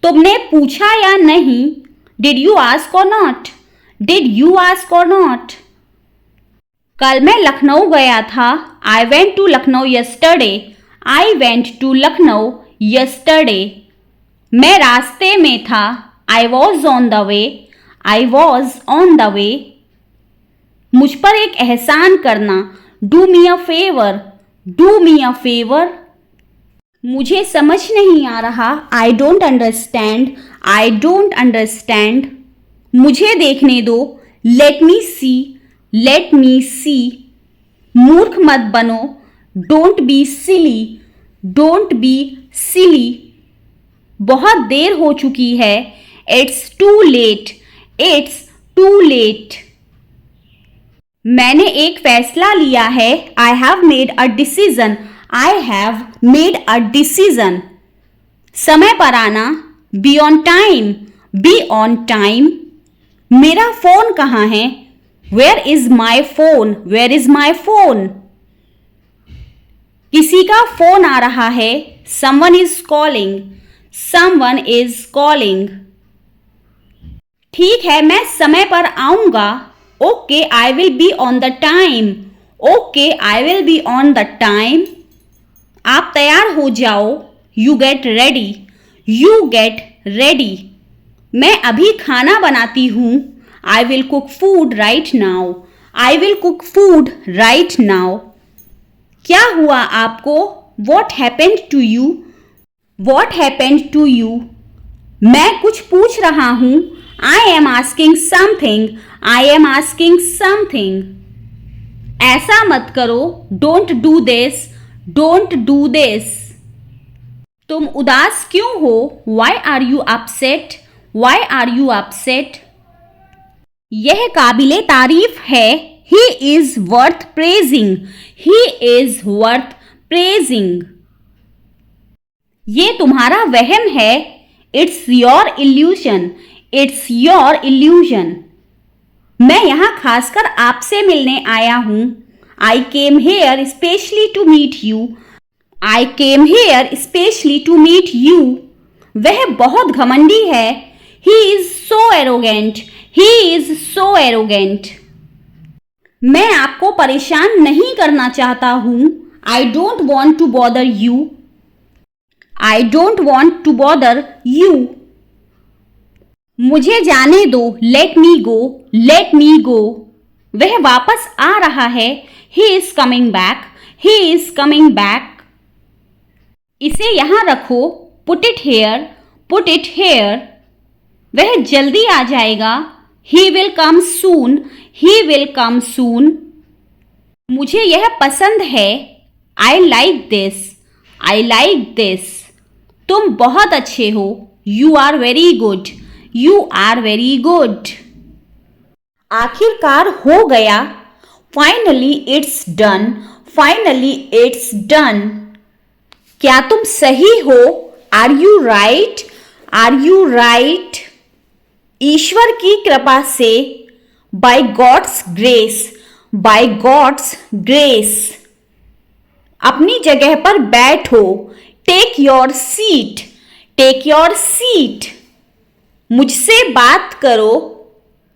तुमने पूछा या नहीं? Did you ask or not? Did you ask or not? कल मैं लखनऊ गया था. I went to Lucknow yesterday. I went to Lucknow yesterday. मैं रास्ते में था. I was on the way. I was on the way. मुझ पर एक एहसान करना. Do me a favor. Do me a favor. मुझे समझ नहीं आ रहा. I don't understand. I don't understand. मुझे देखने दो. Let me see. Let me see. मूर्ख मत बनो. Don't be silly. Don't be silly. बहुत देर हो चुकी है. It's too late. It's too late. मैंने एक फैसला लिया है. I have made a decision. I have made a decision. समय पर आना. Be on time. Be on time. मेरा फोन कहाँ है? Where is my phone? Where is my phone? किसी का फोन आ रहा है. Someone is calling. Someone is calling. ठीक है, मैं समय पर आऊंगा. Okay, I will be on the time. Okay, I will be on the time. आप तैयार हो जाओ. You get ready. You get ready. मैं अभी खाना बनाती हूँ. I will cook food right now. I will cook food right now. क्या हुआ आपको? What happened to you? What happened to you? मैं कुछ पूछ रहा हूँ. I am asking something. I am asking something. ऐसा मत करो. Don't do this. Don't do this. तुम उदास क्यों हो? Why are you upset? Why are you upset? यह काबिले तारीफ है. He is worth praising. He is worth praising. ये तुम्हारा वहम है. It's your illusion. It's your illusion. मैं यहाँ खासकर आपसे मिलने आया हूँ. I came here especially to meet you. I came here especially to meet you. वह बहुत घमंडी है. He is so arrogant. He is so arrogant. मैं आपको परेशान नहीं करना चाहता हूँ. I don't want to bother you. I don't want to bother you. मुझे जाने दो. Let me go. Let me go. वह वापस आ रहा है. He is coming back. He is coming back. इसे यहाँ रखो. Put it here. Put it here. वह जल्दी आ जाएगा. He will come soon. He will come soon. मुझे यह पसंद है. I like this. I like this. तुम बहुत अच्छे हो. You are very good. You are very good. आखिरकार हो गया. Finally it's done. Finally it's done. क्या तुम सही हो? Are you right? Are you right? ईश्वर की कृपा से. By God's grace. By God's grace. अपनी जगह पर बैठो. Take your seat. Take your seat. मुझसे बात करो.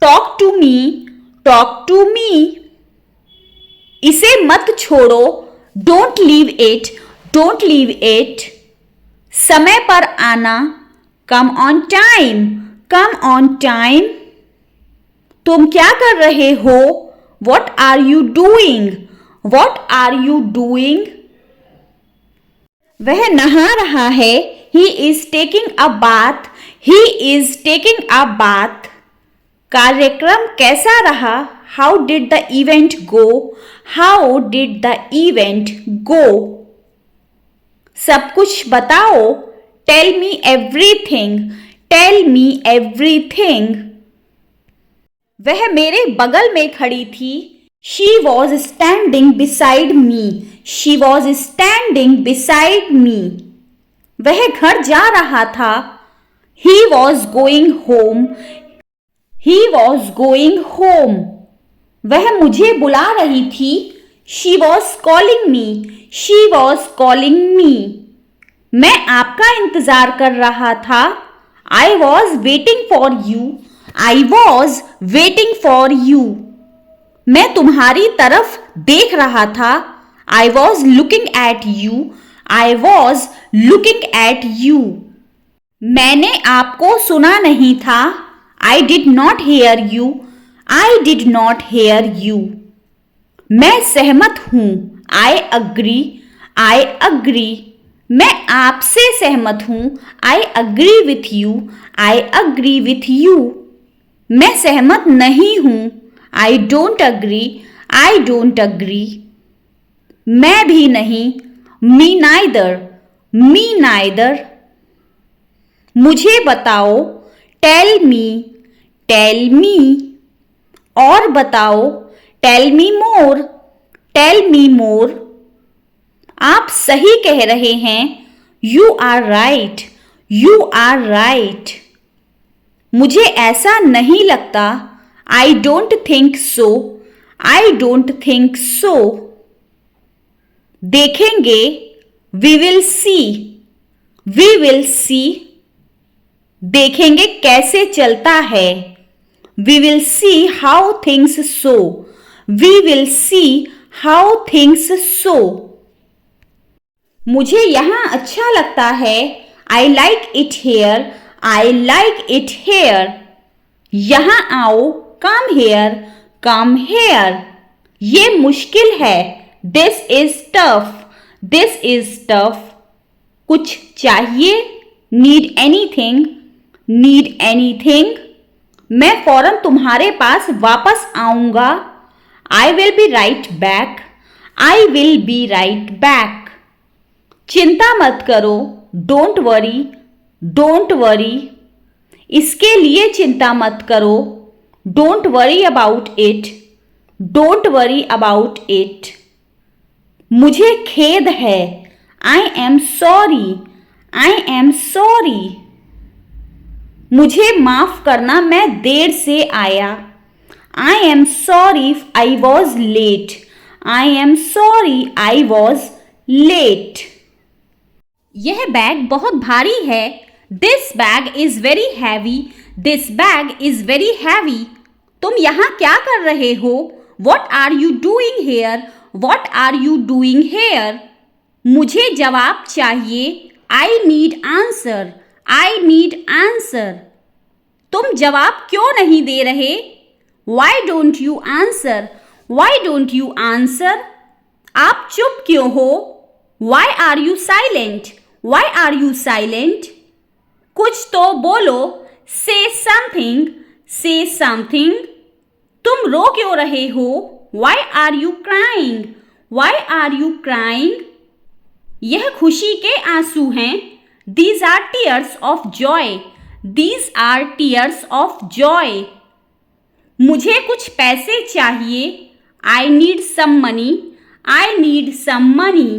Talk to me. Talk to me. इसे मत छोड़ो. Don't leave it. Don't leave it. समय पर आना. Come on time. Come on time. तुम क्या कर रहे हो? What are you doing? What are you doing? वह नहा रहा है. He is taking a bath. He is taking a bath. कार्यक्रम कैसा रहा? How did the event go? How did the event go? सब कुछ बताओ। Tell me everything. Tell me everything. वह मेरे बगल में खड़ी थी। She was standing beside me. She was standing beside me. वह घर जा रहा था। He was going home. He was going home. वह मुझे बुला रही थी। She was calling me. She was calling me. मैं आपका इंतजार कर रहा था। I was waiting for you. I was waiting for you. मैं तुम्हारी तरफ देख रहा था। I was looking at you. I was looking at you. मैंने आपको सुना नहीं था। I did not hear you. I did not hear you. मैं सहमत हूं। I agree. I agree. मैं आपसे सहमत हूं। I agree with you. I agree with you. मैं सहमत नहीं हूं। I don't agree. I don't agree. मैं भी नहीं। Me neither. Me neither. मुझे बताओ। Tell me. Tell me. और बताओ। Tell me more. Tell me more. आप सही कह रहे हैं। You are right. You are right. मुझे ऐसा नहीं लगता। I don't think so. I don't think so. देखेंगे। We will see. We will see. देखेंगे कैसे चलता है। We will see how things so. We will see how things so. मुझे यहाँ अच्छा लगता है। I like it here. I like it here. यहाँ आओ। Come here. Come here. ये मुश्किल है। This is tough. This is tough. कुछ चाहिए? Need anything. Need anything. मैं फौरन तुम्हारे पास वापस आऊंगा। I will be right back. I will be right back. चिंता मत करो। Don't worry. Don't worry. इसके लिए चिंता मत करो। Don't worry about it. Don't worry about it. मुझे खेद है। I am sorry. I am sorry. मुझे माफ करना, मैं देर से आया। I am sorry I was late. I am sorry I was late. यह बैग बहुत भारी है। This bag is very heavy. This bag is very heavy. तुम यहाँ क्या कर रहे हो? What are you doing here? What are you doing here? मुझे जवाब चाहिए। I need answer. I need answer. तुम जवाब क्यों नहीं दे रहे? Why don't you answer? Why don't you answer? आप चुप क्यों हो? Why are you silent? Why are you silent? कुछ तो बोलो। Say something. Say something. तुम रो क्यों रहे हो? Why are you crying? Why are you crying? यह खुशी के आंसू हैं। These are tears of joy. These are tears of joy. मुझे कुछ पैसे चाहिए। I need some money. I need some money.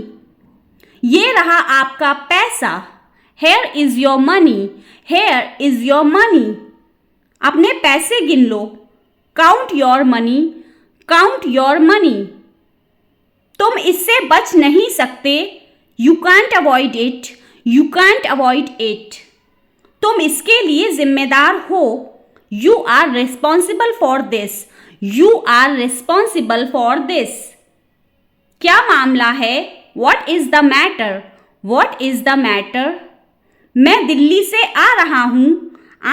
ये रहा आपका पैसा। Here is your money. Here is your money. अपने पैसे गिन लो। Count your money. Count your money. तुम इससे बच नहीं सकते। You can't avoid it. You can't avoid it. तुम इसके लिए जिम्मेदार हो। You are responsible for this. You are responsible for this. क्या मामला है? What is the matter? What is the matter? मैं दिल्ली से आ रहा हूँ।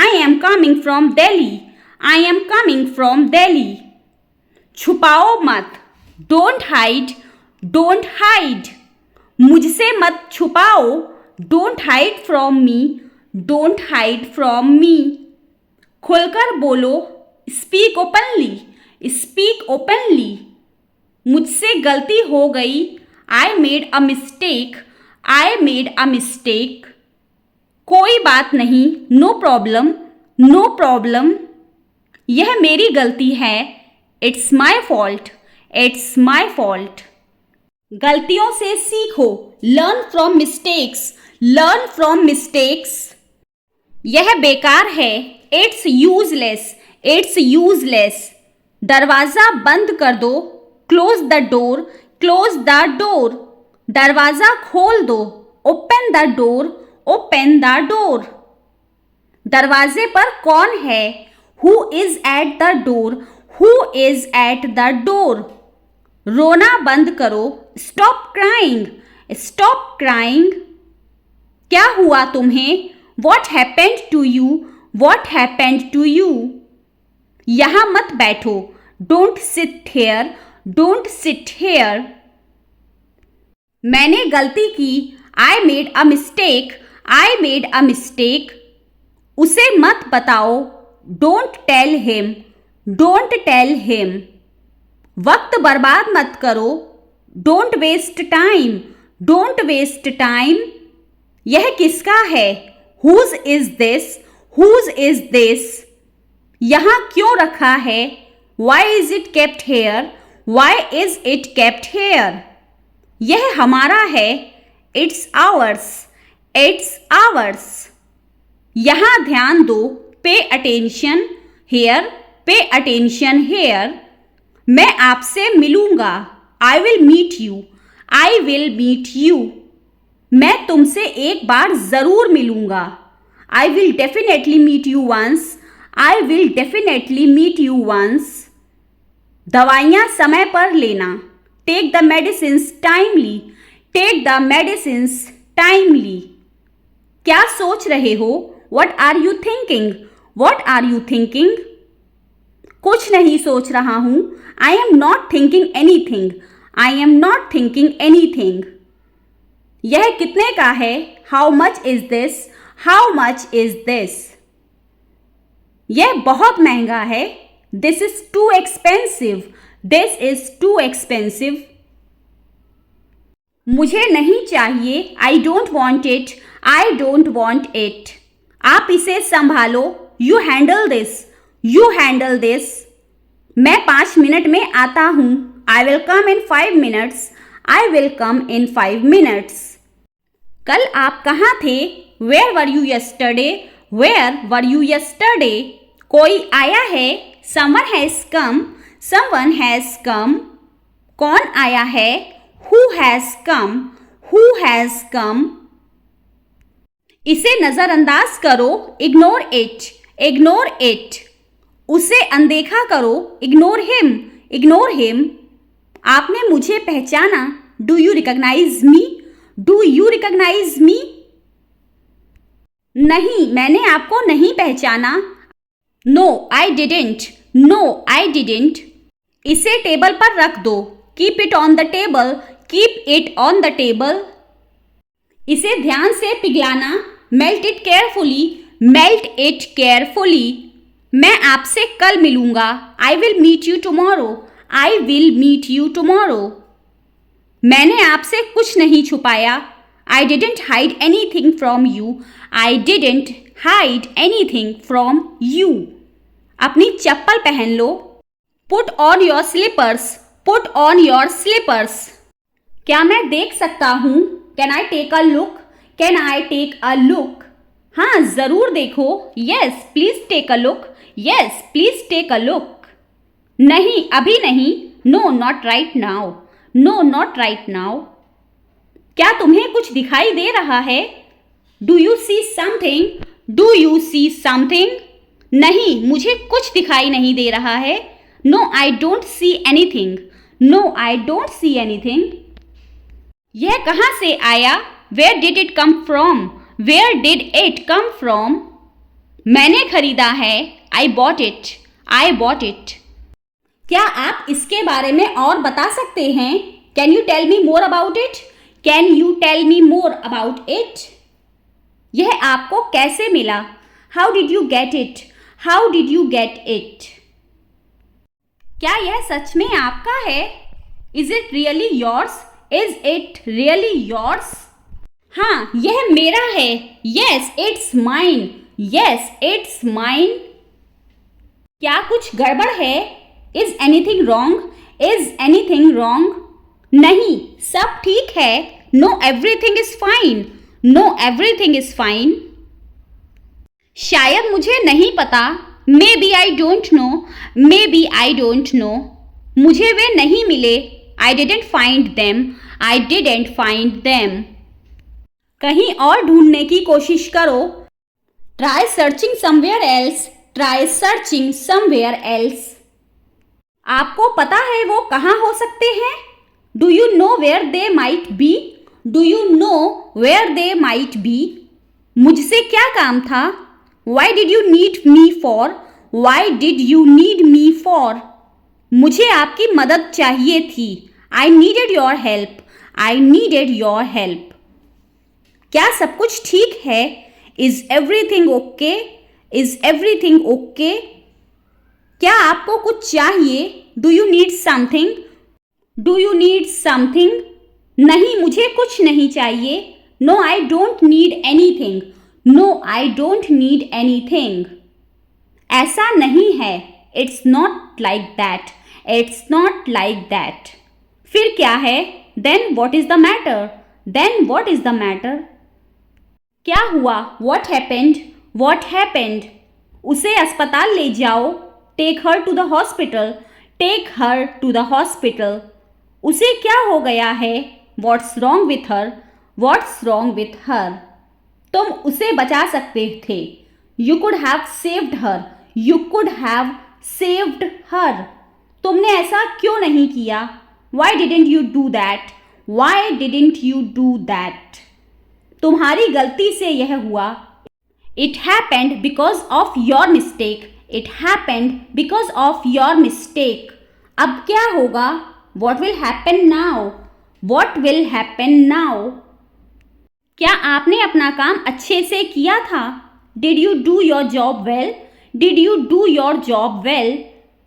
I am coming from Delhi. I am coming from Delhi. छुपाओ मत। Don't hide. Don't hide. मुझसे मत छुपाओ। Don't hide from me. Don't hide from me. खुलकर बोलो। Speak openly, speak openly. मुझसे गलती हो गई, आई made a mistake, I made a mistake. कोई बात नहीं, नो प्रॉब्लम, नो प्रॉब्लम। यह मेरी गलती है, it's my fault, it's my fault. गलतियों से सीखो, learn from mistakes, learn from mistakes. यह बेकार है, इट्स यूजलेस, इट्स यूजलेस। दरवाज़ा बंद कर दो, close the door, close the door. दरवाज़ा खोल दो, open the door, open the door. दरवाजे पर कौन है, who is at the door, who is at the door. रोना बंद करो, स्टॉप क्राइंग, स्टॉप क्राइंग। क्या हुआ तुम्हें, what happened to you, what happened to you. यहां मत बैठो, don't sit here, don't sit here. मैंने गलती की, I made a mistake, I made a mistake. उसे मत बताओ, don't tell him, don't tell him. वक्त बर्बाद मत करो, don't waste time, don't waste time. यह किसका है, whose is this, whose is this. यहां क्यों रखा है, why is it kept here, Y is it kept here. यह हमारा है, इट्स आवर्स, इट्स आवर्स। यहां ध्यान दो, pay attention here, pay attention here. मैं आपसे मिलूंगा, I will meet you, I will meet you. मैं तुमसे एक बार जरूर मिलूंगा, I will definitely meet you once, I will definitely meet you once. दवाइयाँ समय पर लेना, take the medicines timely, take the medicines timely. क्या सोच रहे हो, what are you thinking, what are you thinking. कुछ नहीं सोच रहा हूं, I am not thinking anything, I am not thinking anything. यह कितने का है, how much is this, how much is this. यह बहुत महंगा है, this is too expensive, this is too expensive. मुझे नहीं चाहिए, I don't want it, I don't want it. आप इसे संभालो, you handle this, you handle this. मैं 5 मिनट में आता हूं, I will come in 5 minutes, I will come in 5 minutes. कल आप कहाँ थे, where were you yesterday, where were you yesterday. कोई आया है, someone has come, someone has come. कौन आया है, who has come, who has come. इसे नजरअंदाज करो, इग्नोर इट, इग्नोर इट। उसे अनदेखा करो, इग्नोर हिम, इग्नोर हिम। आपने मुझे पहचाना, do you recognise me, do you recognise me. नहीं, मैंने आपको नहीं पहचाना, no I didn't, no I didn't. इसे टेबल पर रख दो, keep it on the table, keep it on the table. इसे ध्यान से पिघलाना, melt it carefully, melt it carefully. मैं आपसे कल मिलूंगा, I will meet you tomorrow, I will meet you tomorrow. मैंने आपसे कुछ नहीं छुपाया, I didn't hide anything from you, I didn't hide anything from you. अपनी चप्पल पहन लो, put on your slippers, put on your slippers. क्या मैं देख सकता हूँ, can I take a look, can I take a look. हाँ जरूर देखो, yes please take a look, yes please take a look. नहीं अभी नहीं, no not right now, no not right now. क्या तुम्हें कुछ दिखाई दे रहा है, do you see something, do you see something. नहीं मुझे कुछ दिखाई नहीं दे रहा है, no I don't see anything, no I don't see anything. यह कहाँ से आया, where did it come from, where did it come from. मैंने खरीदा है, I bought it, I bought it. क्या आप इसके बारे में और बता सकते हैं, can you tell me more about it, can you tell me more about it. यह आपको कैसे मिला, how did you get it, how did you get it. क्या यह सच में आपका है? Is it really yours? Is it really yours? हाँ, यह मेरा है। Yes it's mine. Yes it's mine. क्या कुछ गड़बड़ है? Is anything wrong? Is anything wrong? नहीं, सब ठीक है। No everything is fine. No everything is fine. शायद मुझे नहीं पता। Maybe I don't know. Maybe I don't know. मुझे वे नहीं मिले। I didn't find them. I didn't find them. कहीं और ढूंढने की कोशिश करो। Try searching somewhere else. Try searching somewhere else. आपको पता है वो कहाँ हो सकते हैं? Do you know where they might be? Do you know where they might be? मुझसे क्या काम था? Why did you need me for? Why did you need me for? मुझे आपकी मदद चाहिए थी। I needed your help. I needed your help. क्या सब कुछ ठीक है? Is everything okay? Is everything okay? क्या आपको कुछ चाहिए? Do you need something? Do you need something? नहीं, मुझे कुछ नहीं चाहिए। No, I don't need anything. No, I don't need anything. ऐसा नहीं है। It's not like that. It's not like that. फिर क्या है? Then what is the matter? Then what is the matter? क्या हुआ? What happened? What happened? उसे अस्पताल ले जाओ। Take her to the hospital. Take her to the hospital. उसे क्या हो गया है? What's wrong with her? What's wrong with her? तुम उसे बचा सकते थे। You could have saved her. You could have saved her. तुमने ऐसा क्यों नहीं किया? Why didn't you do that? Why didn't you do that? तुम्हारी गलती से यह हुआ। It happened because of your mistake. It happened because of your mistake. अब क्या होगा? What will happen now? What will happen now? क्या आपने अपना काम अच्छे से किया था? Did you do your job well? Did you do your job well?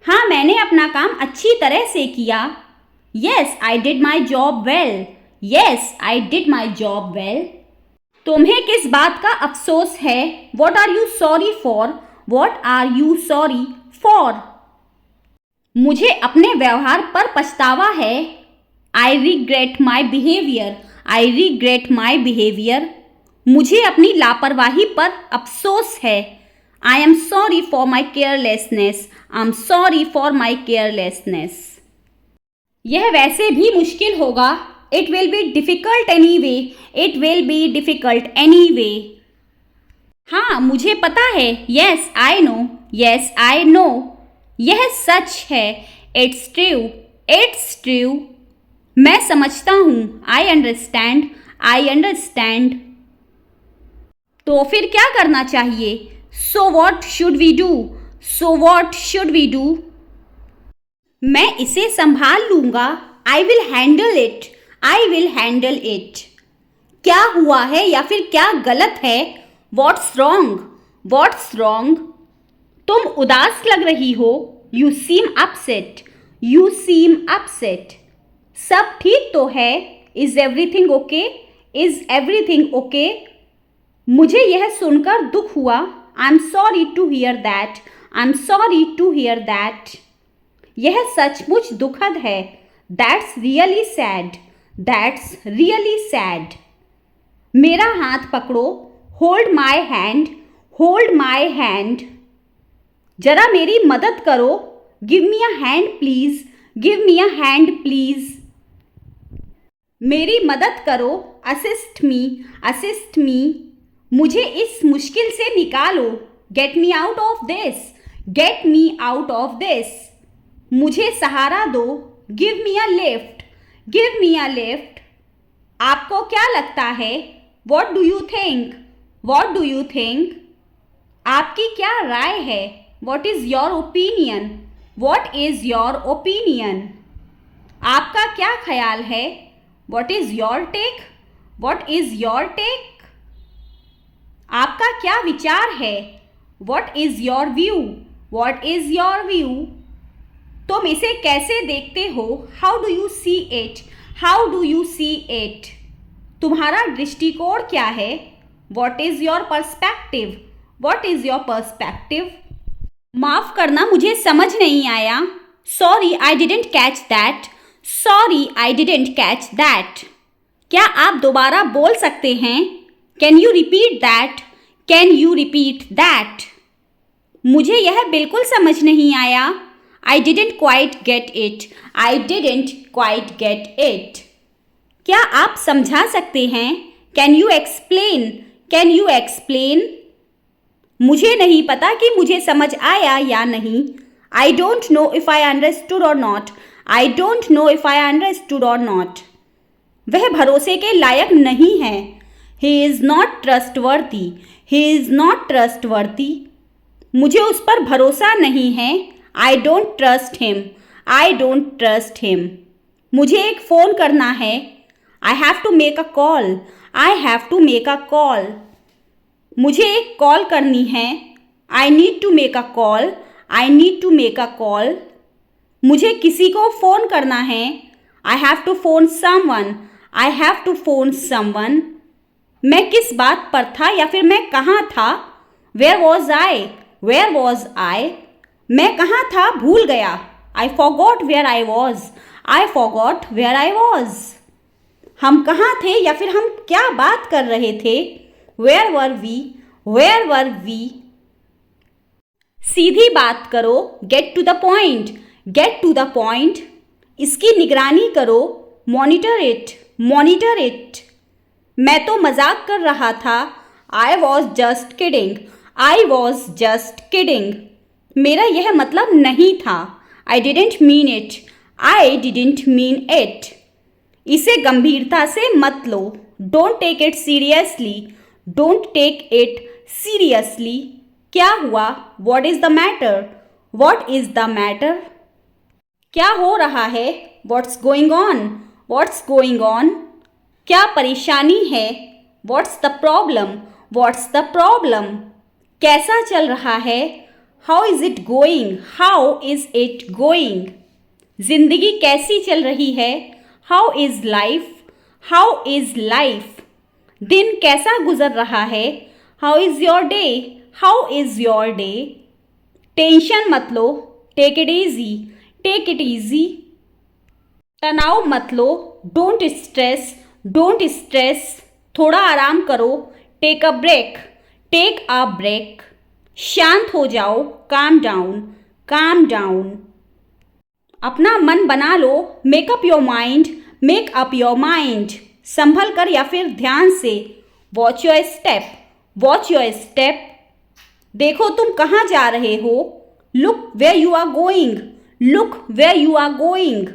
हाँ, मैंने अपना काम अच्छी तरह से किया। Yes, I did my job well. Yes, I did my job well. तुम्हें किस बात का अफसोस है? What are you sorry for? What are you sorry for? मुझे अपने व्यवहार पर पछतावा है। I regret my behavior. I regret my behavior. मुझे अपनी लापरवाही पर अफसोस है। I am sorry for my carelessness. I'm sorry for my carelessness. यह वैसे भी मुश्किल होगा। It will be difficult anyway. It will be difficult anyway. हाँ, मुझे पता है। Yes, I know. Yes, I know. यह सच है। It's true. It's true. मैं समझता हूँ। I understand. I understand. तो फिर क्या करना चाहिए? So what should we do? So what should we do? मैं इसे संभाल लूँगा। I will handle it. I will handle it. क्या हुआ है या फिर क्या गलत है? What's wrong? What's wrong? तुम उदास लग रही हो। You seem upset. You seem upset. सब ठीक तो है? Is everything okay? Is everything okay? मुझे यह सुनकर दुख हुआ। I'm sorry to hear that. I'm sorry to hear that. यह सचमुच दुखद है। That's really sad. That's really sad. मेरा हाथ पकड़ो। Hold my hand. Hold my hand. जरा मेरी मदद करो। Give me a hand please. Give me a hand please. मेरी मदद करो। असिस्ट मी। असिस्ट मी। मुझे इस मुश्किल से निकालो। Get me out of this. Get me out of this. मुझे सहारा दो। Give me a lift. Give me a lift. आपको क्या लगता है? What do you think? What do you think? आपकी क्या राय है? What is your opinion? What is your opinion? आपका क्या ख्याल है? What is your take? What is your take? आपका क्या विचार है? What is your view? What is your view? तुम इसे कैसे देखते हो? How do you see it? How do you see it? तुम्हारा दृष्टिकोण क्या है? What is your perspective? What is your perspective? माफ करना, मुझे समझ नहीं आया. Sorry I didn't catch that. Sorry I didn't catch that. क्या आप दोबारा बोल सकते हैं? Can you repeat that? Can you repeat that? मुझे यह बिल्कुल समझ नहीं आया. I didn't quite get it. I didn't quite gate it. क्या आप समझा सकते हैं? Can you explain? Can you explain? मुझे नहीं पता कि मुझे समझ आया या नहीं. I don't know if I understood or not. I don't know if I understood or not. वह भरोसे के लायक नहीं है. He is not trustworthy. He is not trustworthy. मुझे उस पर भरोसा नहीं है. I don't trust him. I don't trust him. मुझे एक फ़ोन करना है. I have to make a call. I have to make a call. मुझे एक कॉल करनी है. I need to make a call. I need to make a call. मुझे किसी को फ़ोन करना है. I have to phone someone. I have to phone someone. मैं किस बात पर था या फिर मैं कहाँ था? Where was I? Where was I? मैं कहाँ था, भूल गया. I forgot where I was. I forgot where I was. हम कहाँ थे या फिर हम क्या बात कर रहे थे? Where were we? Where were we? सीधी बात करो. Get to the point. Get to the point. इसकी निगरानी करो. Monitor it. Monitor it. मैं तो मजाक कर रहा था. I was just kidding. I was just kidding. मेरा यह मतलब नहीं था. I didn't mean it. I didn't mean it. इसे गंभीरता से मत लो. Don't take it seriously. Don't take it seriously. क्या हुआ? What is the matter? What is the matter? क्या हो रहा है? What's going on? What's going on? क्या परेशानी है? What's the problem? What's the problem? कैसा चल रहा है? How is it going? How is it going? जिंदगी कैसी चल रही है? How is life? How is life? दिन कैसा गुजर रहा है? How is your day? How is your day? Tension मत लो. Take it easy. Take it easy. तनाव मत लो. Don't stress. Don't stress. थोड़ा आराम करो. Take a break. Take a break. शांत हो जाओ. Calm down. Calm down. अपना मन बना लो. Make up your mind. Make up your mind. संभल कर या फिर ध्यान से. Watch your step. Watch your step. देखो तुम कहाँ जा रहे हो. Look where you are going. Look where you are going.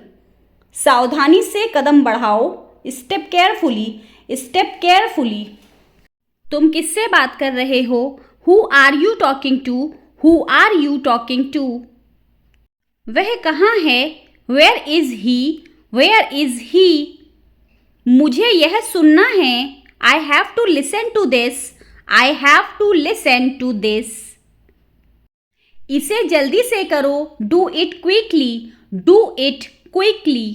सावधानी से कदम बढ़ाओ. Step carefully. Step carefully. तुम किससे बात कर रहे हो? Who are you talking to? Who are you talking to? वह कहाँ है? Where is he? Where is he? मुझे यह सुनना है. I have to listen to this. I have to listen to this. इसे जल्दी से करो. Do it quickly. Do it quickly.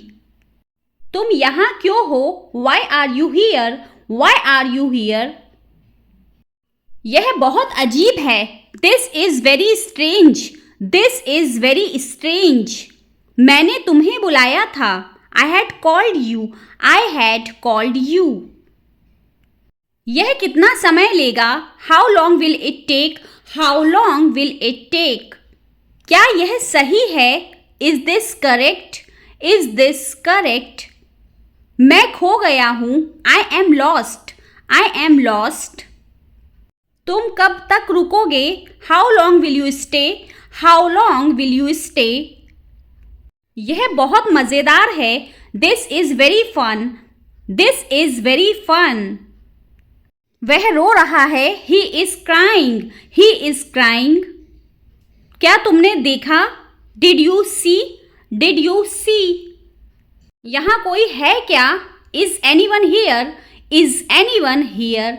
तुम यहाँ क्यों हो? Why are you here? Why are you here? यह बहुत अजीब है. This is very strange. This is very strange. मैंने तुम्हें बुलाया था. I had called you. I had called you. यह कितना समय लेगा? How long will it take? How long will it take? क्या यह सही है? Is this correct? Is this correct? मैं खो गया हूँ. I am lost. I am lost. तुम कब तक रुकोगे? How long will you stay? How long will you stay? यह बहुत मज़ेदार है. This is very fun. This is very fun. वह रो रहा है. He is crying. He is crying. क्या तुमने देखा? Did you see? Did you see? यहाँ कोई है क्या? Is anyone here? Is anyone here?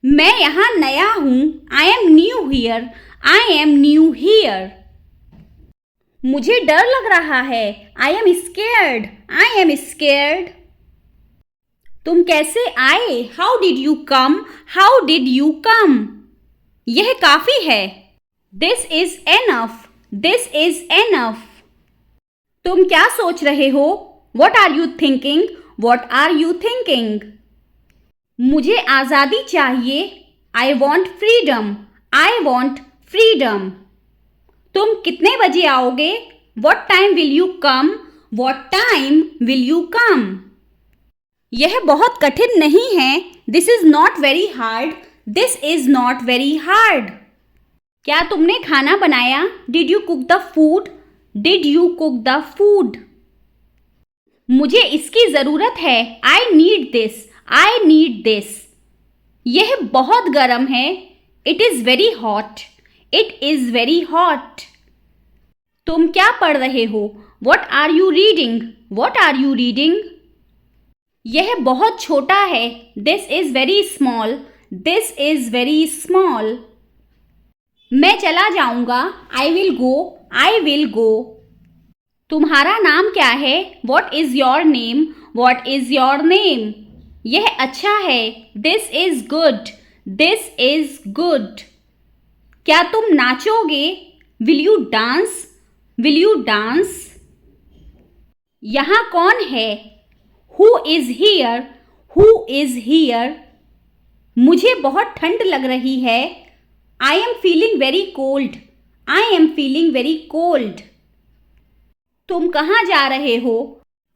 मैं यहाँ नया हूँ. I am new here. I am new here. मुझे डर लग रहा है. I am scared. I am scared. तुम कैसे आए? How did you come? How did you come? यह काफी है. This is enough. This is enough. तुम क्या सोच रहे हो? What are you thinking? What are you thinking? मुझे आज़ादी चाहिए. I want freedom. I want freedom. तुम कितने बजे आओगे? What time will you come? What time will you come? यह बहुत कठिन नहीं है. This is not very hard. This is not very hard. क्या तुमने खाना बनाया? Did you cook the food? Did you cook the food? मुझे इसकी ज़रूरत है. I need this. I need this. यह बहुत गर्म है. It is very hot. It is very hot. तुम क्या पढ़ रहे हो? What are you reading? What are you reading? यह बहुत छोटा है. This is very small. This is very small. मैं चला जाऊंगा. I will go. I will go. तुम्हारा नाम क्या है? What is your name? What is your name? यह अच्छा है. This is good. This is good. क्या तुम नाचोगे? Will you dance? Will you dance? यहाँ कौन है? Who is here? Who is here? मुझे बहुत ठंड लग रही है. I am feeling very cold. I am feeling very cold. तुम कहाँ जा रहे हो?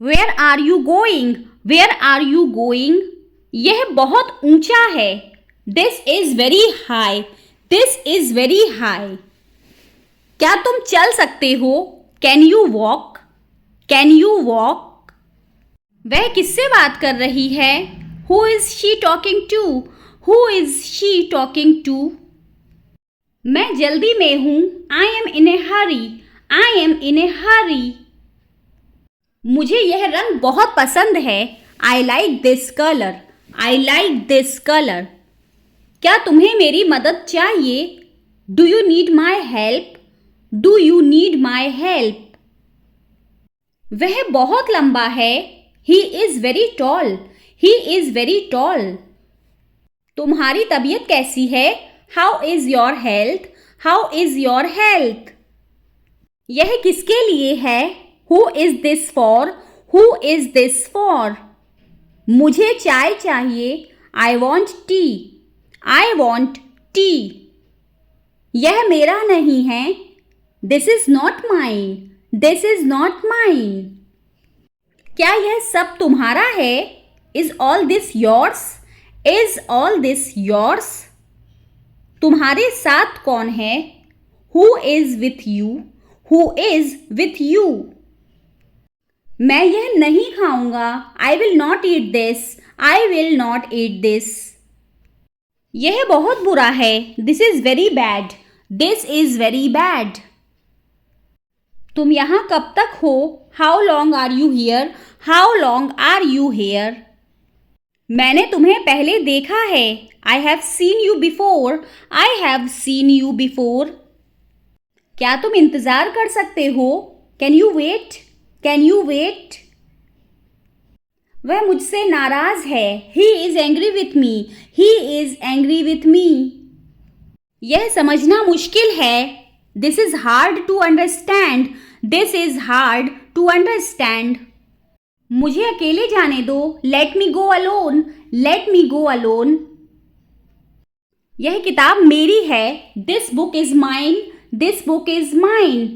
Where are you going? Where are you going? यह बहुत ऊंचा है. This is very high. This is very high. क्या तुम चल सकते हो? Can you walk? Can you walk? वह किससे बात कर रही है? Who is she talking to? Who is she talking to? मैं जल्दी में हूँ. I am in a hurry. I am in a hurry. मुझे यह रंग बहुत पसंद है. I like this color. I like this color. क्या तुम्हें मेरी मदद चाहिए? Do you need my help? Do you need my help? वह बहुत लंबा है. He is very tall. He is very tall. तुम्हारी तबीयत कैसी है? How is your health? How is your health? यह किसके लिए है? Who is this for? Who is this for? मुझे चाय चाहिए. I want tea. I want tea. यह मेरा नहीं है. This is not mine. This is not mine. क्या यह सब तुम्हारा है? Is all this yours? Is all this yours? तुम्हारे साथ कौन है? Who is with you? Who is with you? मैं यह नहीं खाऊंगा. I will not eat this. I will not eat this. यह बहुत बुरा है. This is very bad. This is very bad. तुम यहाँ कब तक हो? How long are you here? How long are you here? मैंने तुम्हें पहले देखा है. I have seen you before. I have seen you before. क्या तुम इंतज़ार कर सकते हो? Can you wait? Can you wait? वह मुझसे नाराज है. He is angry with me. He is angry with me. यह समझना मुश्किल है. This is hard to understand. This is hard to understand. मुझे अकेले जाने दो. Let me go alone. Let me go alone. यह किताब मेरी है. This book is mine. This book is mine.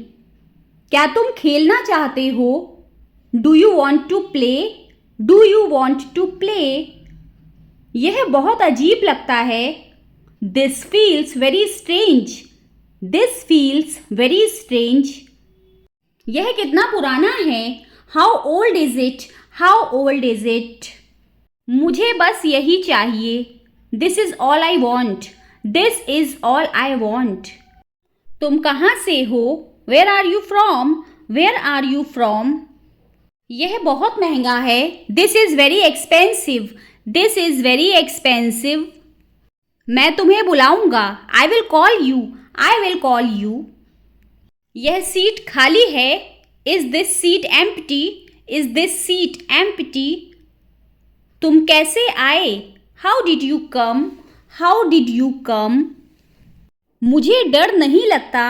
क्या तुम खेलना चाहते हो? Do you want to play? Do you want to play? यह बहुत अजीब लगता है. This feels very strange. This feels very strange. यह कितना पुराना है? How old is it? How old is it? मुझे बस यही चाहिए. This is all I want. This is all I want. तुम कहाँ से हो? Where are you from? Where are you from? यह बहुत महंगा है. This is very expensive. This is very expensive. मैं तुम्हें बुलाऊंगा. I will call you. I will call you. यह सीट खाली है. Is this seat empty? Is this seat empty? तुम कैसे आए? How did you come? How did you come? मुझे डर नहीं लगता.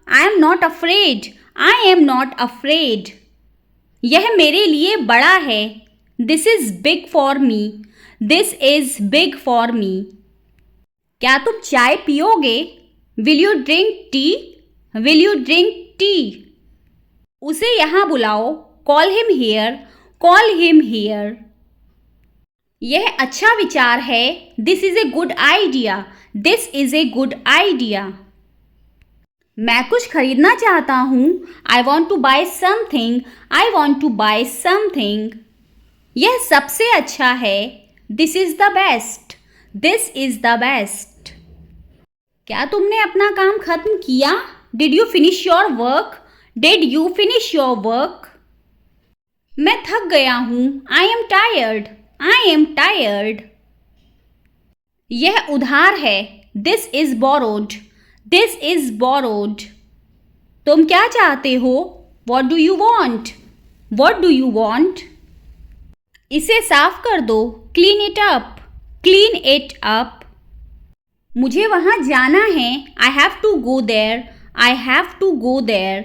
आई am not afraid. I am not afraid. यह मेरे लिए बड़ा है. This is big for me. This is big for मी. क्या तुम चाय पियोगे? Will you drink T? Will you drink tea? उसे यहाँ बुलाओ. Call him here. Call him here. यह अच्छा विचार है. This is a good idea. This is a good idea. मैं कुछ खरीदना चाहता हूँ. I want to buy something. I want to buy something. यह सबसे अच्छा है. This is the best. This is the best. क्या तुमने अपना काम खत्म किया? Did you finish your work? Did you finish your work? मैं थक गया हूँ. I am tired. I am tired. यह उधार है. This is borrowed. This is borrowed. तुम क्या चाहते हो? What do you want? What do you want? इसे साफ कर दो. Clean it up. Clean it up. मुझे वहाँ जाना है. I have to go there. I have to go there.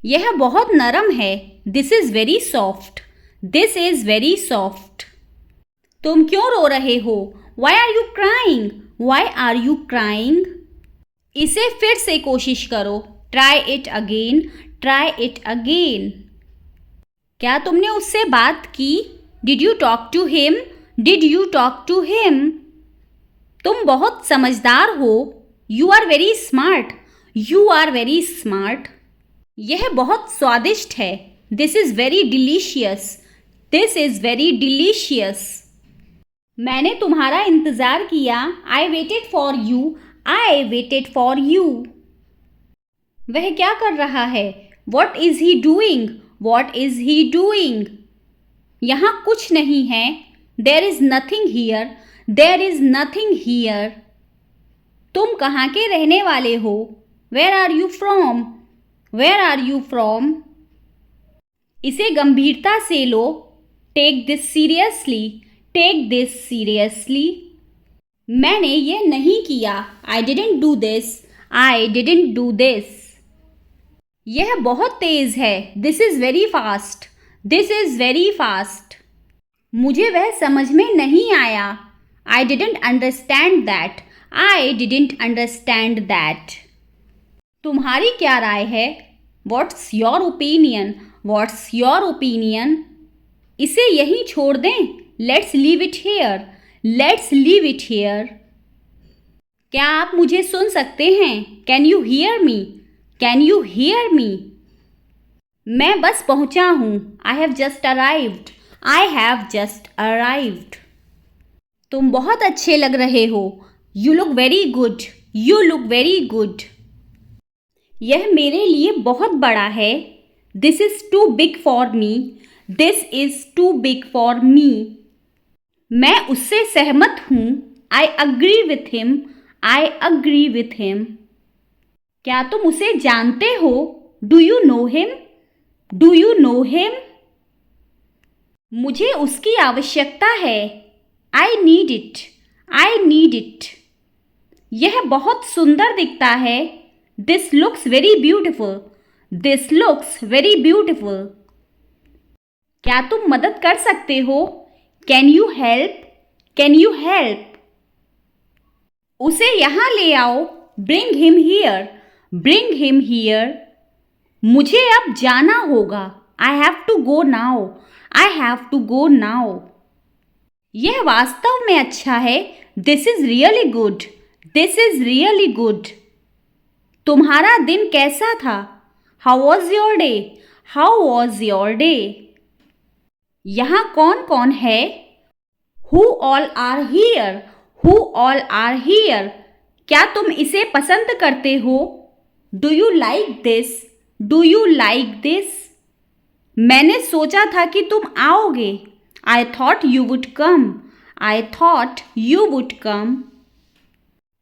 यह बहुत नरम है. This is very soft. This is very soft. तुम क्यों रो रहे हो? Why are you crying? Why are you crying? इसे फिर से कोशिश करो. Try it again. Try it again. क्या तुमने उससे बात की? Did you talk to him? Did you talk to him? तुम बहुत समझदार हो. You are very smart. You are very smart. यह बहुत स्वादिष्ट है. This is very delicious. This is very delicious. मैंने तुम्हारा इंतजार किया. I waited for you. I waited for you. वह क्या कर रहा है? What is he doing? What is he doing? यहाँ कुछ नहीं है. There is nothing here. There is nothing here. तुम कहाँ के रहने वाले हो? Where are you from? Where are you from? इसे गंभीरता से लो. Take this seriously. Take this seriously. मैंने ये नहीं किया. I didn't do this. I didn't do this. यह बहुत तेज है. This is very fast. This is very fast. मुझे वह समझ में नहीं आया. I didn't understand that. I didn't understand that. तुम्हारी क्या राय है? What's your opinion? What's your opinion? इसे यहीं छोड़ दें. Let's leave it here. Let's leave it here. क्या आप मुझे सुन सकते हैं? Can you hear me? Can you hear me? मैं बस पहुंचा हूं. I have just arrived. I have just arrived. तुम बहुत अच्छे लग रहे हो. You look very good. You look very good. यह मेरे लिए बहुत बड़ा है. This is too big for me. This is too big for me. मैं उससे सहमत हूं. I agree with him. I agree with him. क्या तुम उसे जानते हो? Do you know him? Do you know him? मुझे उसकी आवश्यकता है. I need it. I need it. यह बहुत सुंदर दिखता है. This looks very beautiful. This looks very beautiful. क्या तुम मदद कर सकते हो? Can you help? Can you help? उसे यहाँ ले आओ. Bring him here. Bring him here. मुझे अब जाना होगा. I have to go now. I have to go now. यह वास्तव में अच्छा है. This is really good. This is really good. तुम्हारा दिन कैसा था? How was your day? How was your day? यहाँ कौन कौन है? Who all are here? Who all are here? क्या तुम इसे पसंद करते हो? Do you like this? Do you like this? मैंने सोचा था कि तुम आओगे. I thought you would come. I thought you would come.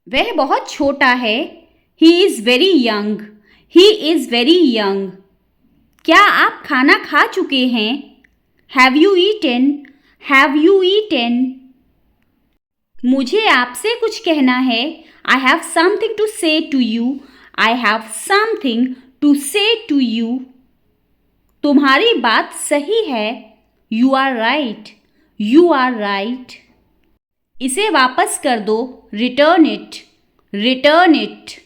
वह बहुत छोटा है. He is very young. He is very young. क्या आप खाना खा चुके हैं? Have you eaten? Have you eaten? मुझे आपसे कुछ कहना है। I have something to say to you. I have something to say to you. तुम्हारी बात सही है। You are right. You are right. इसे वापस कर दो। Return it. Return it.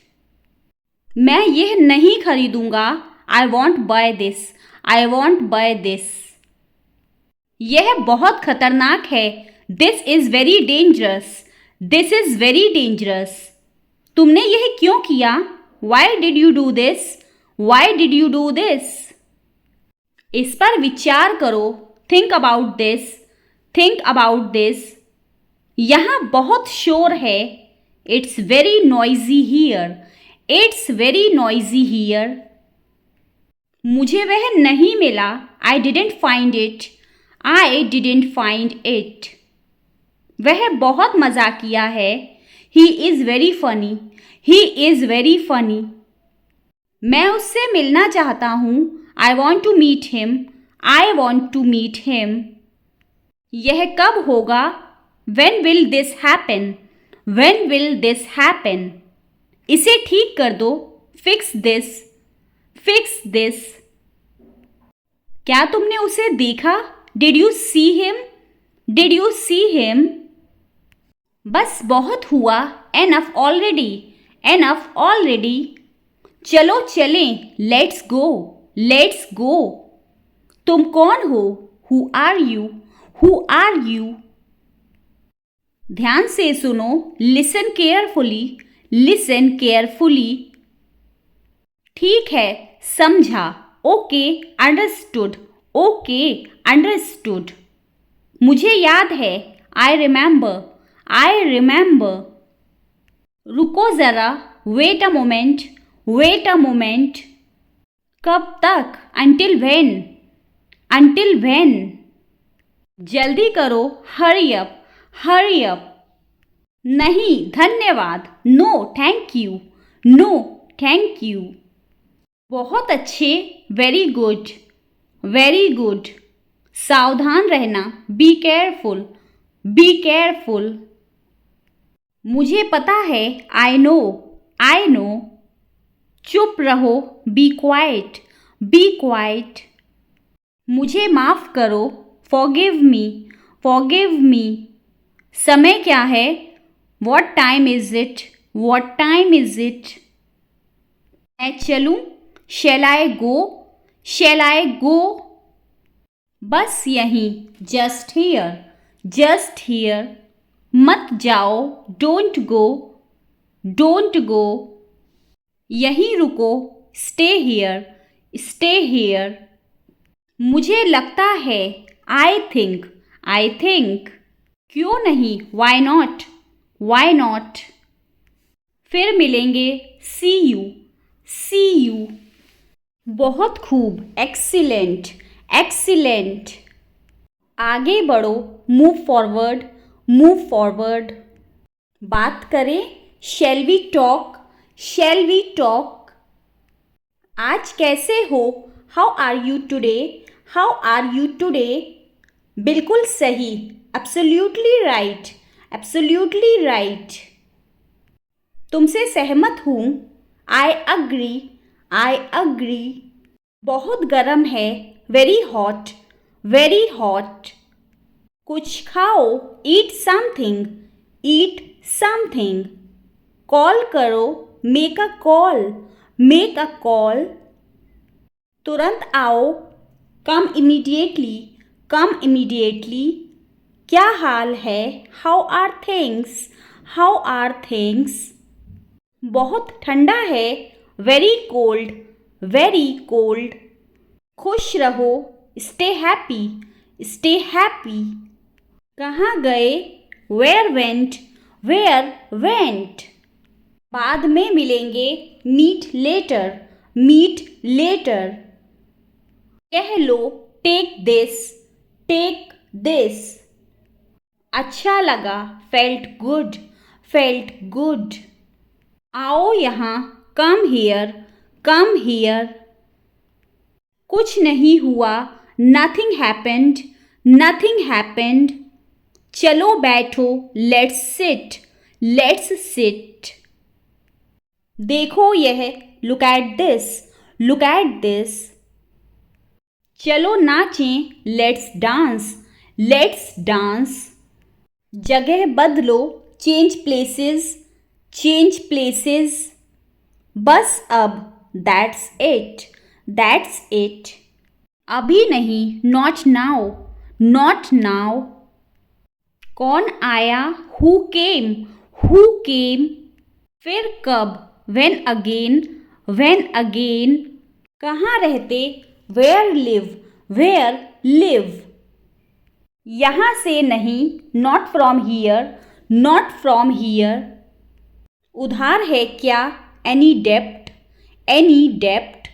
मैं यह नहीं खरीदूंगा। I want buy this. I want buy this. यह बहुत खतरनाक है। This is very dangerous. This is very dangerous. तुमने यह क्यों किया? Why did you do this? Why did you do this? इस पर विचार करो। Think about this. Think about this. यहाँ बहुत शोर है। It's very noisy here. It's very noisy here. मुझे वह नहीं मिला। I didn't find it. I didn't find it. वह बहुत मजाकिया है। He is very funny. He is very funny. मैं उससे मिलना चाहता हूँ। I want to meet him. I want to meet him. यह कब होगा? When will this happen? When will this happen? इसे ठीक कर दो। Fix this. Fix this. क्या तुमने उसे देखा? Did you see him? Did you see him? बस बहुत हुआ। Enough already. Enough already. चलो चलें। Let's go. Let's go. तुम कौन हो? Who are you? Who are you? ध्यान से सुनो। Listen carefully. Listen carefully. ठीक है, समझा। Okay, understood. Okay, understood. मुझे याद है। I remember. I remember. रुको ज़रा। Wait a moment. Wait a moment. कब तक? Until when? Until when? जल्दी करो। Hurry up. Hurry up. नहीं, धन्यवाद। No thank you. No thank you. बहुत अच्छे। Very good. Very good. सावधान रहना। Be careful. Be careful. मुझे पता है। I know. I know. चुप रहो। Be quiet. Be quiet. मुझे माफ़ करो। Forgive me. Forgive me. समय क्या है? What time is it? What time is it? मैं चलूँ? शैल आई गो? शैल आई गो? बस यहीं। Just here. Just here. मत जाओ। Don't go. Don't go. यहीं रुको। Stay here. Stay here. मुझे लगता है। I think. I think. क्यों नहीं? Why not? Why not? फिर मिलेंगे। See you. See you. बहुत खूब। एक्सीलेंट। एक्सीलेंट। आगे बढ़ो। Move forward. Move forward. बात करें। Shall we talk? Shall we talk? आज कैसे हो? How are you today? How are you today? बिल्कुल सही। Absolutely right. Absolutely right. तुमसे सहमत हूँ। I agree. I agree. बहुत गर्म है। Very hot. Very hot. कुछ खाओ। Eat something. Eat something. Call करो। Make a call. Make a call. तुरंत आओ। Come immediately. Come immediately. क्या हाल है? How are things? How are things? बहुत ठंडा है। Very cold. Very cold. खुश रहो। Stay happy. Stay happy. कहाँ गए? Where went? Where went? बाद में मिलेंगे। Meet letter. Meet later. कह लो। Take this. Take this. अच्छा लगा। Felt good. Felt good. आओ यहाँ। Come here. Come here. कुछ नहीं हुआ. Nothing happened. Nothing happened. चलो बैठो. Let's sit. Let's sit. देखो यह. Look at this. Look at this. चलो नाचें. Let's dance. Let's dance. जगह बदलो. Change places. Change places. बस अब. That's it. That's it. अभी नहीं. Not now. Not now. कौन आया. Who came. Who came. फिर कब. When again. When again. कहाँ रहते. Where live. Where live. यहाँ से नहीं. Not from here. Not from here. उधार है क्या. एनी डेप्ट. एनी डेप्ट.